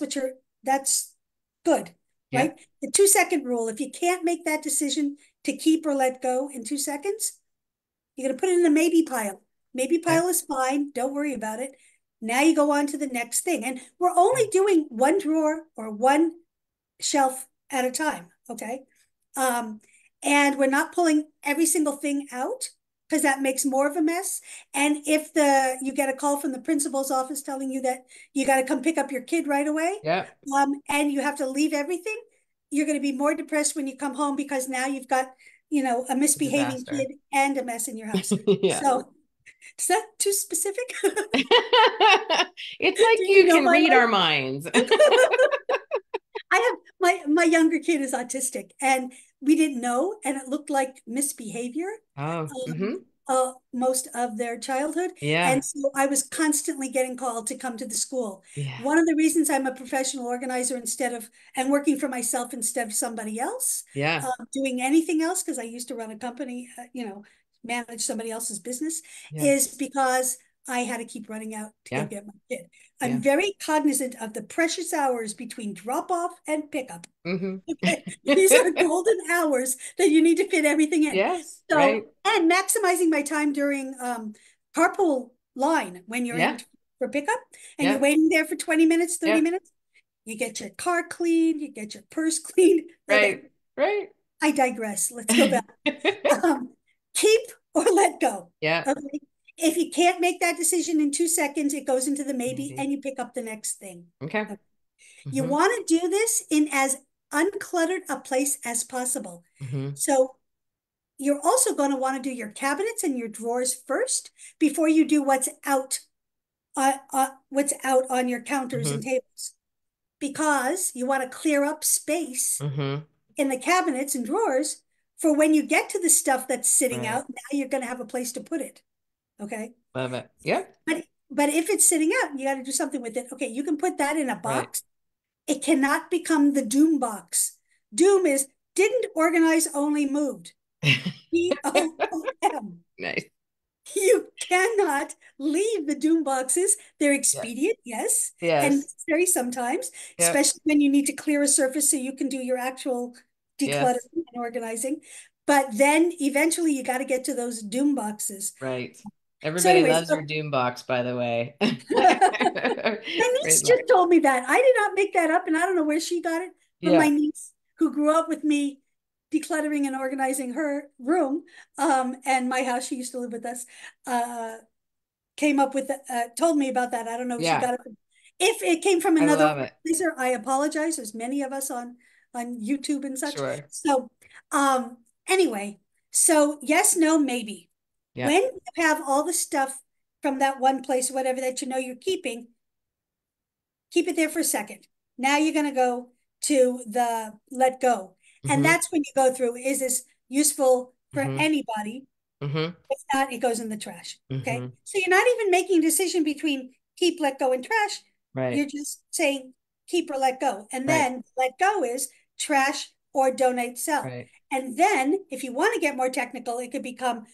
good, Yeah. right? The 2 second rule. If you can't make that decision to keep or let go in 2 seconds, you're gonna put it in a maybe pile. Maybe Okay. pile is fine. Don't worry about it. Now you go on to the next thing. And we're Yeah. only doing one drawer or one shelf at a time. Okay. Um, and we're not pulling every single thing out because that makes more of a mess. And if you get a call from the principal's office telling you that you got to come pick up your kid right away, Yeah. and you have to leave everything, you're going to be more depressed when you come home because now you've got, a misbehaving Disaster. kid and a mess in your house. Yeah. So is that too specific? It's Do like you you know can my read life? our minds. I have my younger kid is autistic, and we didn't know, and it looked like misbehavior Oh, mm-hmm. most of their childhood, Yeah. and so I was constantly getting called to come to the school. Yeah. One of the reasons I'm a professional organizer instead of and working for myself instead of somebody else, Yeah. doing anything else because I used to run a company, manage somebody else's business, Yeah. is because I had to keep running out to go Yeah. get my kid. I'm Yeah. very cognizant of the precious hours between drop off and pickup. Mm-hmm. Okay. These are golden hours that you need to fit everything in. Yes. So, Right. and maximizing my time during carpool line when you're in Yeah. for pickup and you're Yeah. waiting there for 20 minutes, 30 Yeah. minutes, you get your car cleaned, you get your purse cleaned. Okay, Right. Right. I digress. Let's go back. Um, keep or let go. Yeah. Okay. If you can't make that decision in 2 seconds, it goes into the maybe Maybe. and you pick up the next thing. Okay. Okay. You Mm-hmm. want to do this in as uncluttered a place as possible. Mm-hmm. So you're also going to want to do your cabinets and your drawers first before you do what's out on your counters and Mm-hmm. tables, because you want to clear up space Mm-hmm. in the cabinets and drawers for when you get to the stuff that's sitting Right. out. Now you're going to have a place to put it. Okay. Love it. Yep. But if it's sitting out, you got to do something with it. Okay, you can put that in a Right. box. It cannot become the doom box. Doom is didn't organize, only moved. DOOM. Nice. You cannot leave the doom boxes. They're Yeah. expedient, yes, and Yes. necessary sometimes, Yep. especially when you need to clear a surface so you can do your actual decluttering Yes. and organizing. But then eventually you got to get to those doom boxes. Right. So, Everybody anyways, loves your Doom box, by the way. my niece Trademark. just told me that. I did not make that up, and I don't know where she got it from my Yeah. niece who grew up with me decluttering and organizing her room, and my house, she used to live with us, came up with, told me about that. I don't know if she Yeah. got it from, if it came from I another love it. organizer, I apologize. There's many of us on YouTube and such. Sure. So, anyway, so yes, no, maybe. Yeah. When you have all the stuff from that one place, whatever that you know you're keeping, keep it there for a second. Now you're going to go to the let go. And Mm-hmm. that's when you go through, is this useful for Mm-hmm. anybody? Mm-hmm. If not, it goes in the trash. Okay. Mm-hmm. So you're not even making a decision between keep, let go, and trash. Right. You're just saying keep or let go. And Right. then let go is trash or donate, sell. Right. And then if you want to get more technical, it could become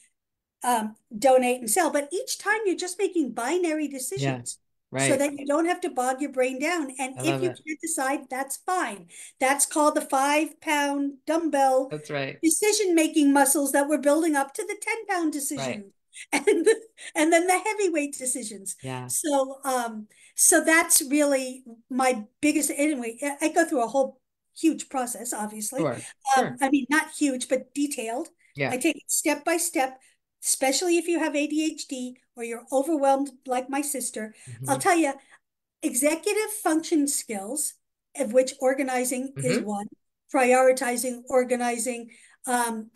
donate and sell. But each time you're just making binary Yeah. decisions so Right. that you don't have to bog your brain down. And I if love you it. can't decide, that's fine. That's called the 5 pound dumbbell That's right. decision making muscles that we're building up to the 10 pound Right. decision. And and then the heavyweight decisions. Yeah. So that's really my biggest, anyway. I go through a whole huge process, obviously. Sure. Sure. I mean, not huge, but detailed. I Yeah. take it step by step, especially if you have ADHD or you're overwhelmed like my sister. I'll Mm-hmm. tell you, executive function skills, of which organizing is Mm-hmm. one, prioritizing, organizing,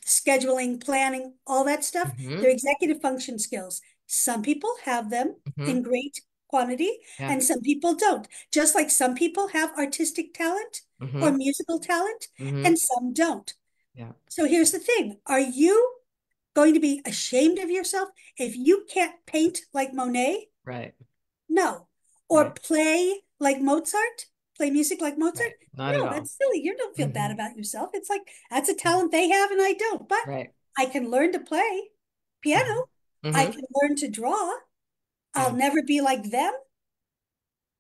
scheduling, planning, all that stuff, they're Mm-hmm. executive function skills. Some people have them Mm-hmm. in great quantity, Yeah. and some people don't. Just like some people have artistic talent or Mm-hmm. musical talent, Mm-hmm. and some don't. Yeah. So here's the thing. Are you going to be ashamed of yourself if you can't paint like Monet? Right. No. Or Right. play like Mozart? Play music like Mozart? Right. Not at No, all. that's silly. You don't feel bad Mm-hmm. about yourself. It's like that's a talent they have and I don't. But Right. I can learn to play piano. Mm-hmm. I Mm-hmm. can learn to draw. I'll Yeah. never be like them,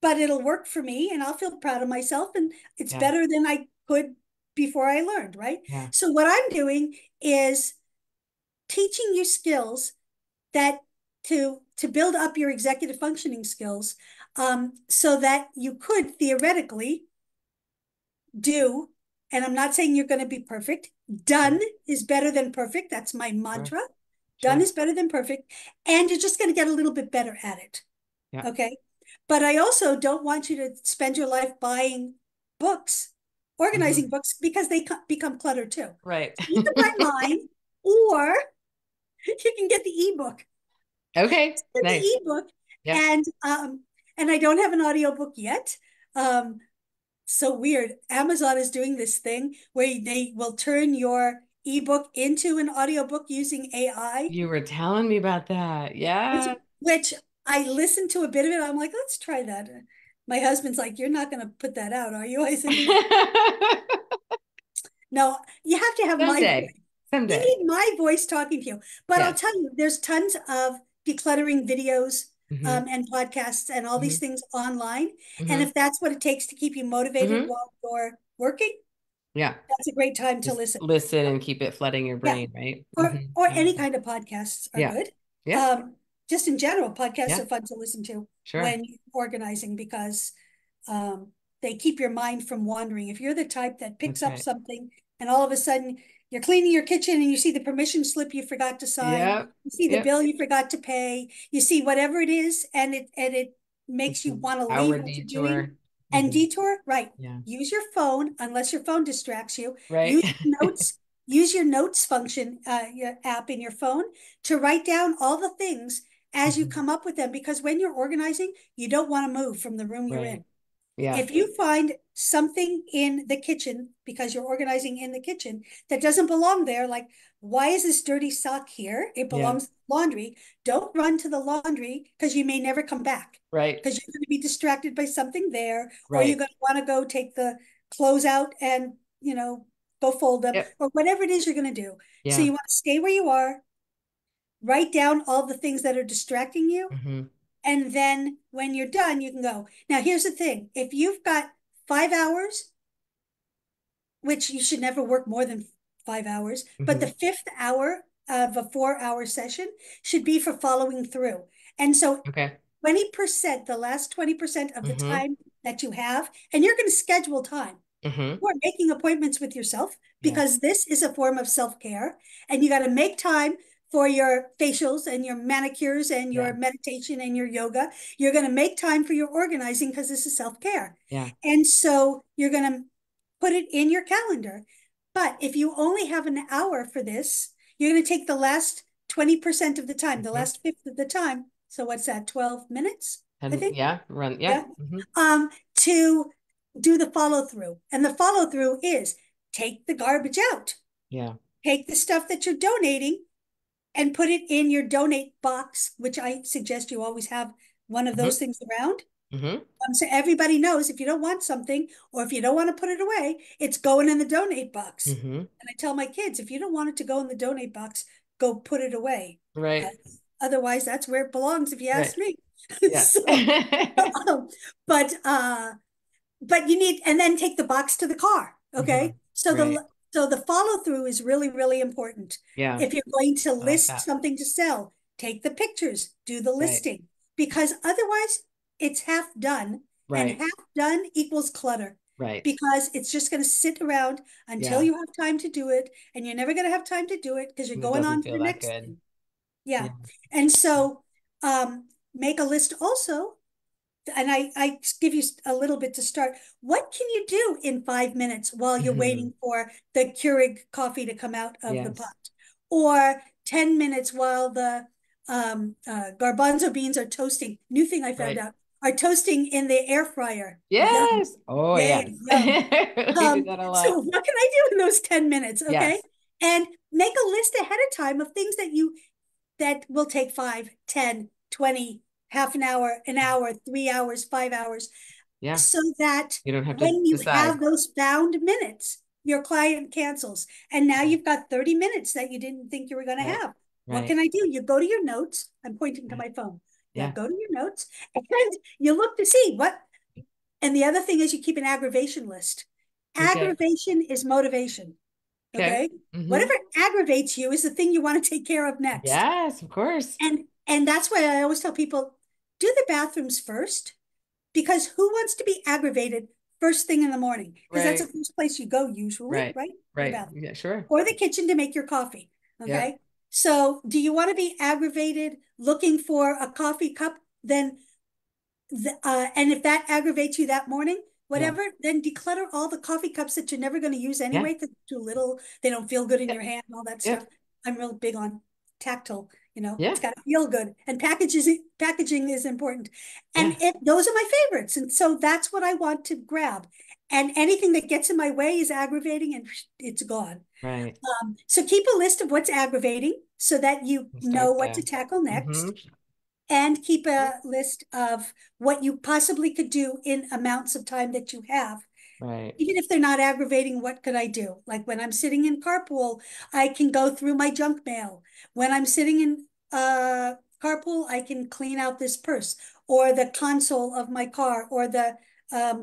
but it'll work for me and I'll feel proud of myself. And it's Yeah. better than I could before I learned, right? Yeah. So what I'm doing is teaching you skills that to build up your executive functioning skills, so that you could theoretically do, and I'm not saying you're going to be perfect. Done Sure. is better than perfect. That's my Sure. mantra. Done Sure. is better than perfect. And you're just going to get a little bit better at it. Yeah. Okay. But I also don't want you to spend your life buying books, Mm-hmm. organizing books, because they become clutter too. Right. So you can buy mine, or you can get the ebook. Okay. Get Nice. the ebook, Yeah. and I don't have an audiobook yet. Um, so weird. Amazon is doing this thing where they will turn your ebook into an audiobook using AI, You were telling me about that. which Yeah. which I listened to a bit of it. I'm like, let's try that. My husband's like, you're not going to put that out, are you? I said, no, you have to have my Someday. voice. You Someday. need my voice talking to you. But I'll Yes. tell you, there's tons of decluttering videos, Mm-hmm. and podcasts and all Mm-hmm. these things online. And Mm-hmm. if that's what it takes to keep you motivated Mm-hmm. while you're working, Yeah. that's a great time to Just listen. listen and keep it flooding your Yeah. brain, right? Or Mm-hmm. or any kind of podcasts are Yeah. good. Yeah. Um, just in general, podcasts Yeah. are fun to listen to Sure. when you're organizing, because um, they keep your mind from wandering. If you're the type that picks That's up right. something and all of a sudden you're cleaning your kitchen and you see the permission slip you forgot to sign, Yep. you see the Yep. bill you forgot to pay, you see whatever it is, and it makes It's you an want to leave hour what you're doing detour. and Mm-hmm. detour, right? Yeah. Use your phone, unless your phone distracts you. Right. Use notes. Use your notes function, your app in your phone, to write down all the things as you Mm-hmm. come up with them. Because when you're organizing, you don't want to move from the room you're Right. in. Yeah. If you find something in the kitchen, because you're organizing in the kitchen, that doesn't belong there, like, why is this dirty sock here? It Yeah. belongs to the laundry. Don't run to the laundry, because you may never come back, Right. because you're going to be distracted by something there, or you're Right. going to want to go take the clothes out and, go fold them, Yep. or whatever it is you're going to do. So Yeah. you want to stay where you are, write down all the things that are distracting you, Mm-hmm. and then when you're done, you can go. Now, here's the thing. If you've got 5 hours, which you should never work more than 5 hours, but the Mm-hmm. fifth hour of a 4 hour session should be for following through. And so Okay. 20%, the last 20% of the Mm-hmm. time that you have, and you're going to schedule time. Hmm. You are making appointments with yourself Yeah. because this is a form of self-care, and you got to make time for your facials and your manicures and your Yeah. meditation and your yoga. You're going to make time for your organizing because this is self-care. Yeah. And so you're going to put it in your calendar. But if you only have an hour for this, you're going to take the last 20% of the time, the Hmm. last fifth of the time. So what's that, 12 minutes, I And think? yeah, run. Yeah. Yeah. Hmm. To do the follow through. And the follow through is take the garbage out, Yeah. take the stuff that you're donating and put it in your donate box, which I suggest you always have one of those Hmm. things around. Hmm. So everybody knows if you don't want something or if you don't want to put it away, it's going in the donate box. Hmm. And I tell my kids, if you don't want it to go in the donate box, go put it away. Uh, Right. Otherwise, that's where it belongs, if you ask Right. me. Yeah. So, um, but you need, and then take the box to the car. Hmm. Okay. So Right. the follow through is really, really important. Yeah. If you're going to I like list that. something to sell, take the pictures, do the Right. listing, because otherwise it's half done, and Right. half done equals clutter, Right. because it's just going to sit around until Yeah. you have time to do it, and you're never going to have time to do it because you're And it going doesn't on to feel the that next good. thing. Yeah. Yeah. And so make a list also, and I give you a little bit to start. What can you do in 5 minutes while you're Hmm. waiting for the Keurig coffee to come out of the Yes. pot? Or 10 minutes while the garbanzo beans are toasting. New thing I found Right. out, are toasting in the air fryer. Yum. Yes. Oh, Yeah, yes. yum. We do that a So lot. what can I do in those 10 minutes? Okay. Yes. And make a list ahead of time of things that will take 5, 10, 20, half an hour, 3 hours, 5 hours, Yeah. so that You don't have to when you decide. have those found minutes, your client cancels. And now Yeah. you've got 30 minutes that you didn't think you were going to Right. have. What Right. can I do? You go to your notes. I'm pointing to Yeah. my phone. Yeah, Yeah. go to your notes and you look to see what. And the other thing is you keep an aggravation list. Okay. Aggravation is motivation. Okay. Okay. Hmm. Whatever aggravates you is the thing you want to take care of next. Yes, of course. And that's why I always tell people, do the bathrooms first, because who wants to be aggravated first thing in the morning? Because that's the Right. first place you go usually, Right. right? To the Right. bathroom Yeah, sure. or the kitchen to make your coffee. Yeah. Okay. So do you want to be aggravated looking for a coffee cup? Then and if that aggravates you that morning, Yeah. whatever, then declutter all the coffee cups that you're never going to use Yeah. anyway because they're too little, they don't feel good in your Yep. hand, and all that stuff. Yep. I'm real big on tactile, Yeah. it's got to feel good. And packaging is important. And Yeah. those are my favorites. And so that's what I want to grab. And anything that gets in my way is aggravating and it's gone. Right. So keep a list of what's aggravating so that you You know start what to there. tackle Hmm. next, and keep a list of what you possibly could do in amounts of time that you have. Right. Even if they're not aggravating, what could I do? Like when I'm sitting in carpool, I can go through my junk mail. When I'm sitting in carpool, I can clean out this purse or the console of my car or the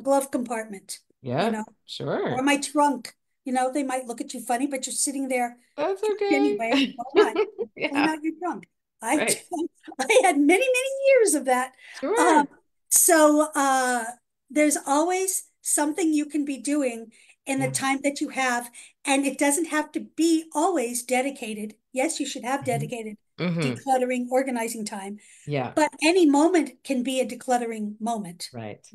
glove compartment, you Yeah. know, or Sure. my trunk. They might look at you funny, but you're sitting there That's okay. anyway. Why not? Clean Yeah. out your trunk. I Right. I had many years of that. Um, Sure. so there's always something you can be doing in the Yeah. time that you have, and it doesn't have to be always dedicated. Yes, you should have Hmm. dedicated Hmm. decluttering, organizing time, Yeah. but any moment can be a decluttering moment. Right.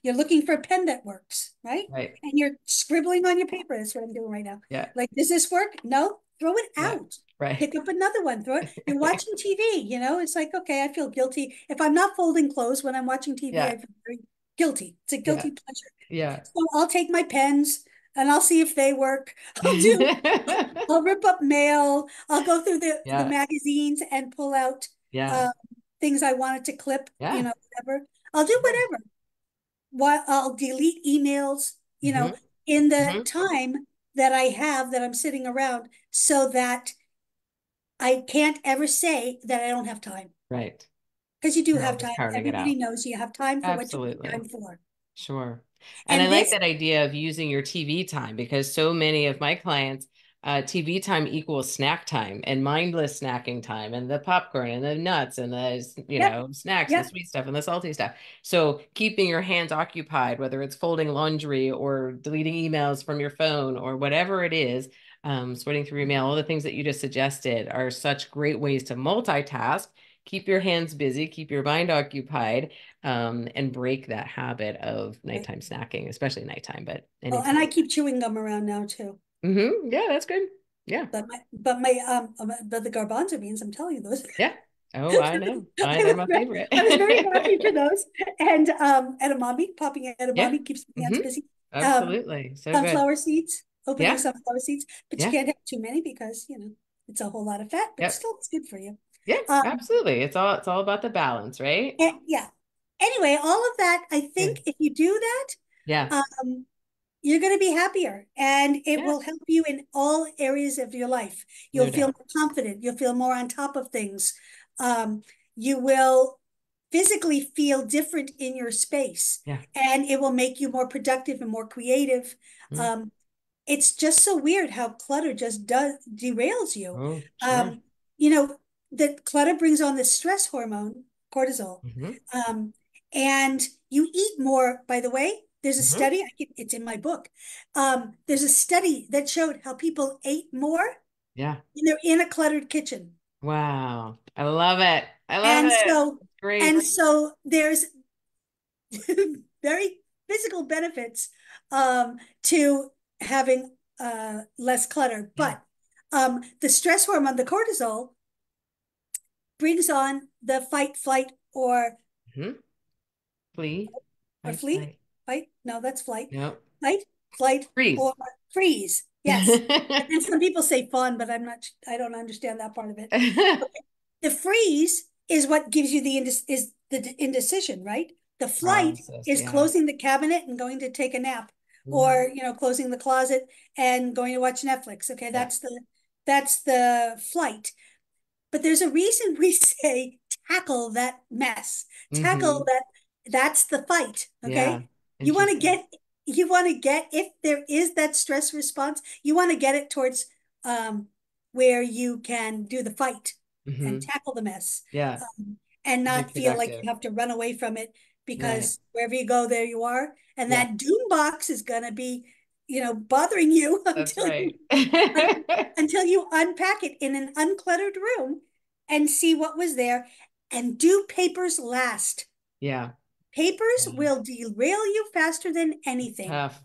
You're looking for a pen that works, right? Right. And you're scribbling on your paper. That's what I'm doing right now. Yeah. Like, does this work? No, throw it Yeah. out. Right. Pick up another one. Throw it. You're watching TV, it's like, okay, I feel guilty. If I'm not folding clothes when I'm watching TV, Yeah. I feel very guilty. It's a Yeah. guilty pleasure. Yeah. So I'll take my pens and I'll see if they work. I'll do, I'll rip up mail. I'll go through the Yeah. magazines and pull out Yeah. uh, things I wanted to clip, Yeah. whatever. I'll do Sure. whatever. What I'll delete emails, Hmm. in the Hmm. time that I have that I'm sitting around so that I can't ever say that I don't have time. Right. Because you do You're have always time. carving it Everybody out. knows you have time for what you make Absolutely. time for. Sure. And I And like this, that idea of using your TV time because so many of my clients TV time equals snack time and mindless snacking time and the popcorn and the nuts and the, Yep. snacks and the Yep. sweet stuff and the salty stuff. So keeping your hands occupied, whether it's folding laundry or deleting emails from your phone or whatever it is, sorting through your mail, all the things that you just suggested are such great ways to multitask, keep your hands busy, keep your mind occupied, and break that habit of Right. nighttime snacking, especially nighttime, but Oh, and anytime. I keep chewing gum around now too. Yeah, that's good. Yeah. But the garbanzo beans, I'm telling you those. Yeah. Oh, I know. They're my favorite. I was very happy for those. And edamame, popping Yeah. edamame keeps my hands hmm busy. Um, Absolutely. So good. Sunflower seeds, opening Yeah. sunflower seeds, but you Yeah. can't have too many because, it's a whole lot of fat, but Yep. still it's good for you. Yeah. Um, Absolutely. It's all about the balance, right? and yeah. Anyway, all of that, I think Good. if you do that, Yeah. um, you're going to be happier and it Yeah. will help you in all areas of your life. You'll No feel doubt. more confident. You'll feel more on top of things. You will physically feel different in your space Yeah. and it will make you more productive and more creative. Mm. Um, it's just so weird how clutter just does derails you. Oh, sure. Um, you know, that clutter brings on this stress hormone, cortisol. hmm Um, and you eat more, by the way. There's a hmm study, it's in my book. There's a study that showed how people ate more Yeah. when they're in a cluttered kitchen. Wow. I love it. I love And it. so, Great. and so there's very physical benefits to having less clutter. Yeah. But the stress hormone, the cortisol, brings on the fight, flight, hmm Flee, or fight, flee. flight. Fight? No, that's flight. Nope. Fight, flight, or Freeze. freeze. Yes. And then some people say fawn, but I don't understand that part of it. The freeze is what gives you is the indecision, right? The flight Paralysis. is Yeah. closing the cabinet and going to take a nap, hmm or closing the closet and going to watch Netflix. Okay, Yeah. that's the flight. But there's a reason we say tackle that mess. Tackle hmm that. That's the fight. Yeah. Okay. You want to Interesting. get you want to get if there is that stress response, you want to get it towards um where you can do the fight and hmm tackle the mess, Yeah. and Be not feel like productive. you have to run away from it Right. because wherever you go, there you are. And Yeah. that doom box is gonna be, bothering you That's until you right. until you unpack it in an uncluttered room and see what was there. And do papers last? Yeah. Papers Yeah. will derail you faster than It's anything. tough.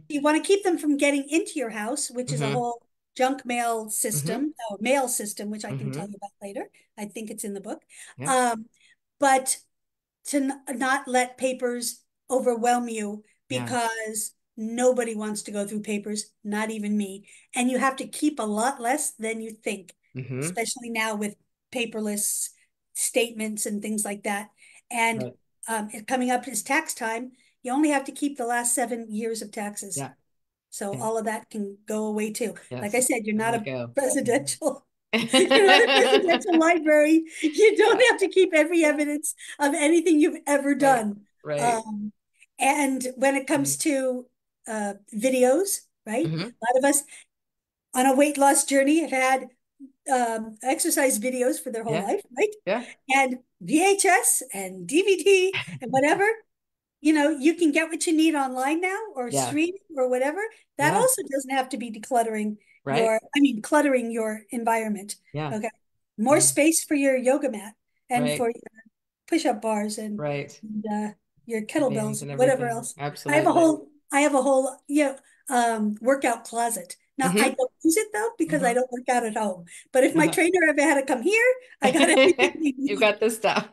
You want to keep them from getting into your house, which is a hmm whole junk mail hmm system, or mail system, which I can tell hmm you about later. I think it's in the book. Yeah. Um, but to not let papers overwhelm you, Yeah. because nobody wants to go through papers, not even me. And you have to keep a lot less than you think, hmm especially now with paperless statements and things like that. And Right. coming up is tax time. You only have to keep the last 7 years of taxes. Yeah. So Yeah. all of that can go away too. Like I Yes. said, you're Let not it a go. presidential you're not a presidential library. You don't have to keep every Yeah. evidence of anything you've ever Right. done. Right. Um, and when it comes Right. to videos, right? hmm A lot of us on a weight loss journey have had exercise videos for their whole Yeah. life, right? Yeah. And VHS and DVD and whatever, you can get what you need online now or Yeah. streaming or whatever. That Yeah. also doesn't have to be Right. cluttering your environment. Yeah. Okay. More Yeah. space for your yoga mat and Right. for your push-up bars Right. and your Bands kettlebells, and whatever everything. else. Absolutely. I have a whole, workout closet. Now I hmm don't use it though because I hmm don't work out at home. But if my Uh-huh. trainer ever had to come here, I got everything they You need. got this stuff.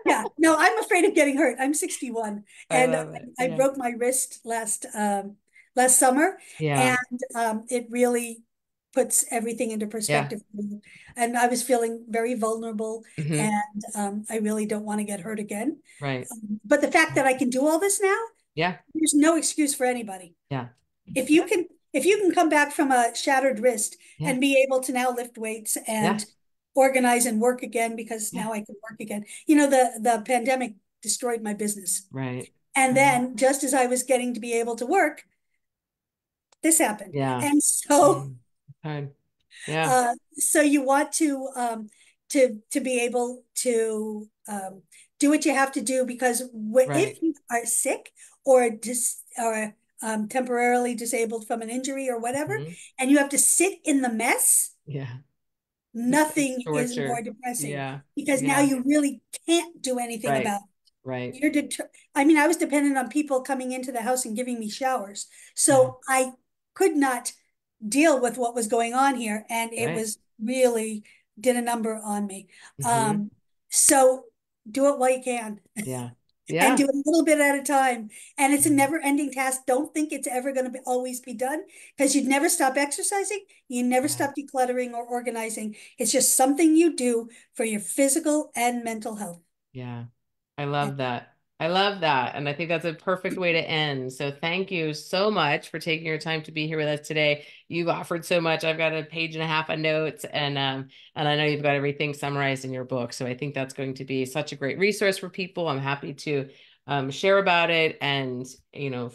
Yeah, no, I'm afraid of getting hurt. I'm 61 I and love it. I Yeah. broke my wrist last summer, Yeah. and it really puts everything into Yeah. perspective for me. And I was feeling very vulnerable, hmm and I really don't want to get hurt again. Right. But the fact that I can do all this now, Yeah. there's no excuse for anybody. Yeah. If you Yeah. can if you can come back from a shattered wrist Yeah. and be able to now lift weights Yeah. and organize and work again because Yeah. now I can work again. The pandemic destroyed my business. Right. And Right. then just as I was getting to be able to work, this happened. Yeah. And so Mm. Fine. Yeah. So you want to be able to do what you have to do because if Right. you are sick or temporarily disabled from an injury or whatever, Mhm. and you have to sit in the mess, Yeah. It's nothing is more torture. depressing Yeah. because now Yeah. you really can't do anything Right. about it. Right. I mean, I was dependent on people coming into the house and giving me showers. Yeah. So I could not deal with what was going on here. And it Right. was really did a number on me. Hmm. Um, so do it while you can Yeah. and Yeah. do it a little bit at a time. And it's a Mhm. never ending task. Don't think it's ever going to always be done because you'd never stop exercising. You never Yeah. stop decluttering or organizing. It's just something you do for your physical and mental health. Yeah. I love that. I love that. And I think that's a perfect way to end. So thank you so much for taking your time to be here with us today. You've offered so much. I've got a page and a half of notes and I know you've got everything summarized in your book. So I think that's going to be such a great resource for people. I'm happy to share about it. And,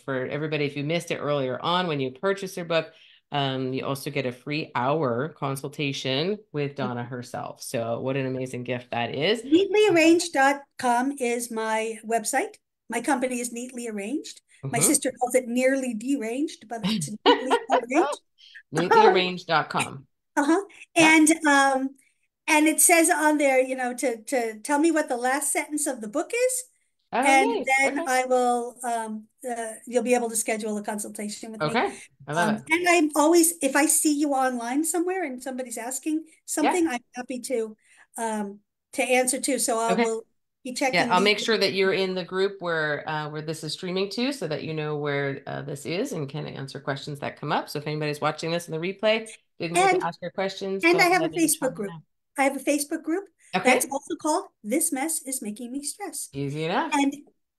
for everybody, if you missed it earlier on when you purchase your book, you also get a free hour consultation with Donna herself. So what an amazing gift that is. Neatlyarranged.com is my website. My company is Neatly Arranged. My Mhm. sister calls it nearly deranged, but it's neatly arranged. Neatlyarranged.com. Uh-huh. Yeah. And it says on there, to tell me what the last sentence of the book is, Oh, and nice. then Okay. I will you'll be able to schedule a consultation with me. Okay. I love it. And I'm always, if I see you online somewhere and somebody's asking Yeah. something, I'm happy to answer too. So I Okay. will be Yeah. checking I'll the make sure that you're in the group where this is streaming to so that you know where this is and can answer questions that come up. So if anybody's watching this in the replay, didn't get to and ask your questions, and go I have a ahead and Facebook chime in group. now. I have a Facebook group that's Okay. also called This Mess is Making Me Stress. Easy enough. And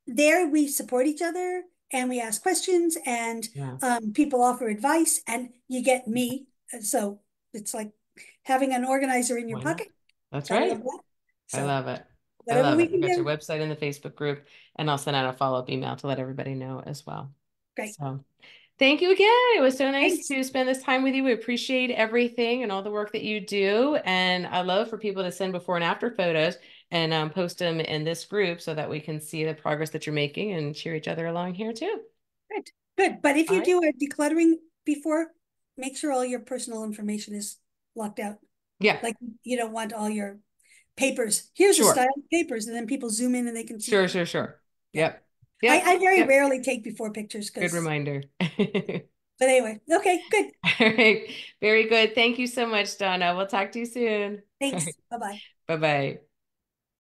there we support each other and we ask questions and Yeah. people offer advice and you get me. So it's like having an organizer in your Why not? pocket. That's Gotta love right. that. I So love it. I whatever love we it. I've can got your do, website in the Facebook group, and I'll send out a follow-up email to let everybody know as well. great. So thank you again. It was so nice Thanks. to spend this time with you. We appreciate everything and all the work that you do. And I love for people to send before and after photos and post them in this group so that we can see the progress that you're making and cheer each other along here too. Good. Good. But if All you right. do a decluttering before, make sure all your personal information is locked out. Yeah, Like you don't want all your papers. Here's a sure. style of papers, and then people zoom in and they can see. Sure, sure, sure. Yeah. Yep. Yep. I very Yep. rarely take before pictures Good because, reminder. but anyway, okay, good. All right. Very good. Thank you so much, Donna. We'll talk to you soon. All Thanks. right. Bye bye. Bye-bye.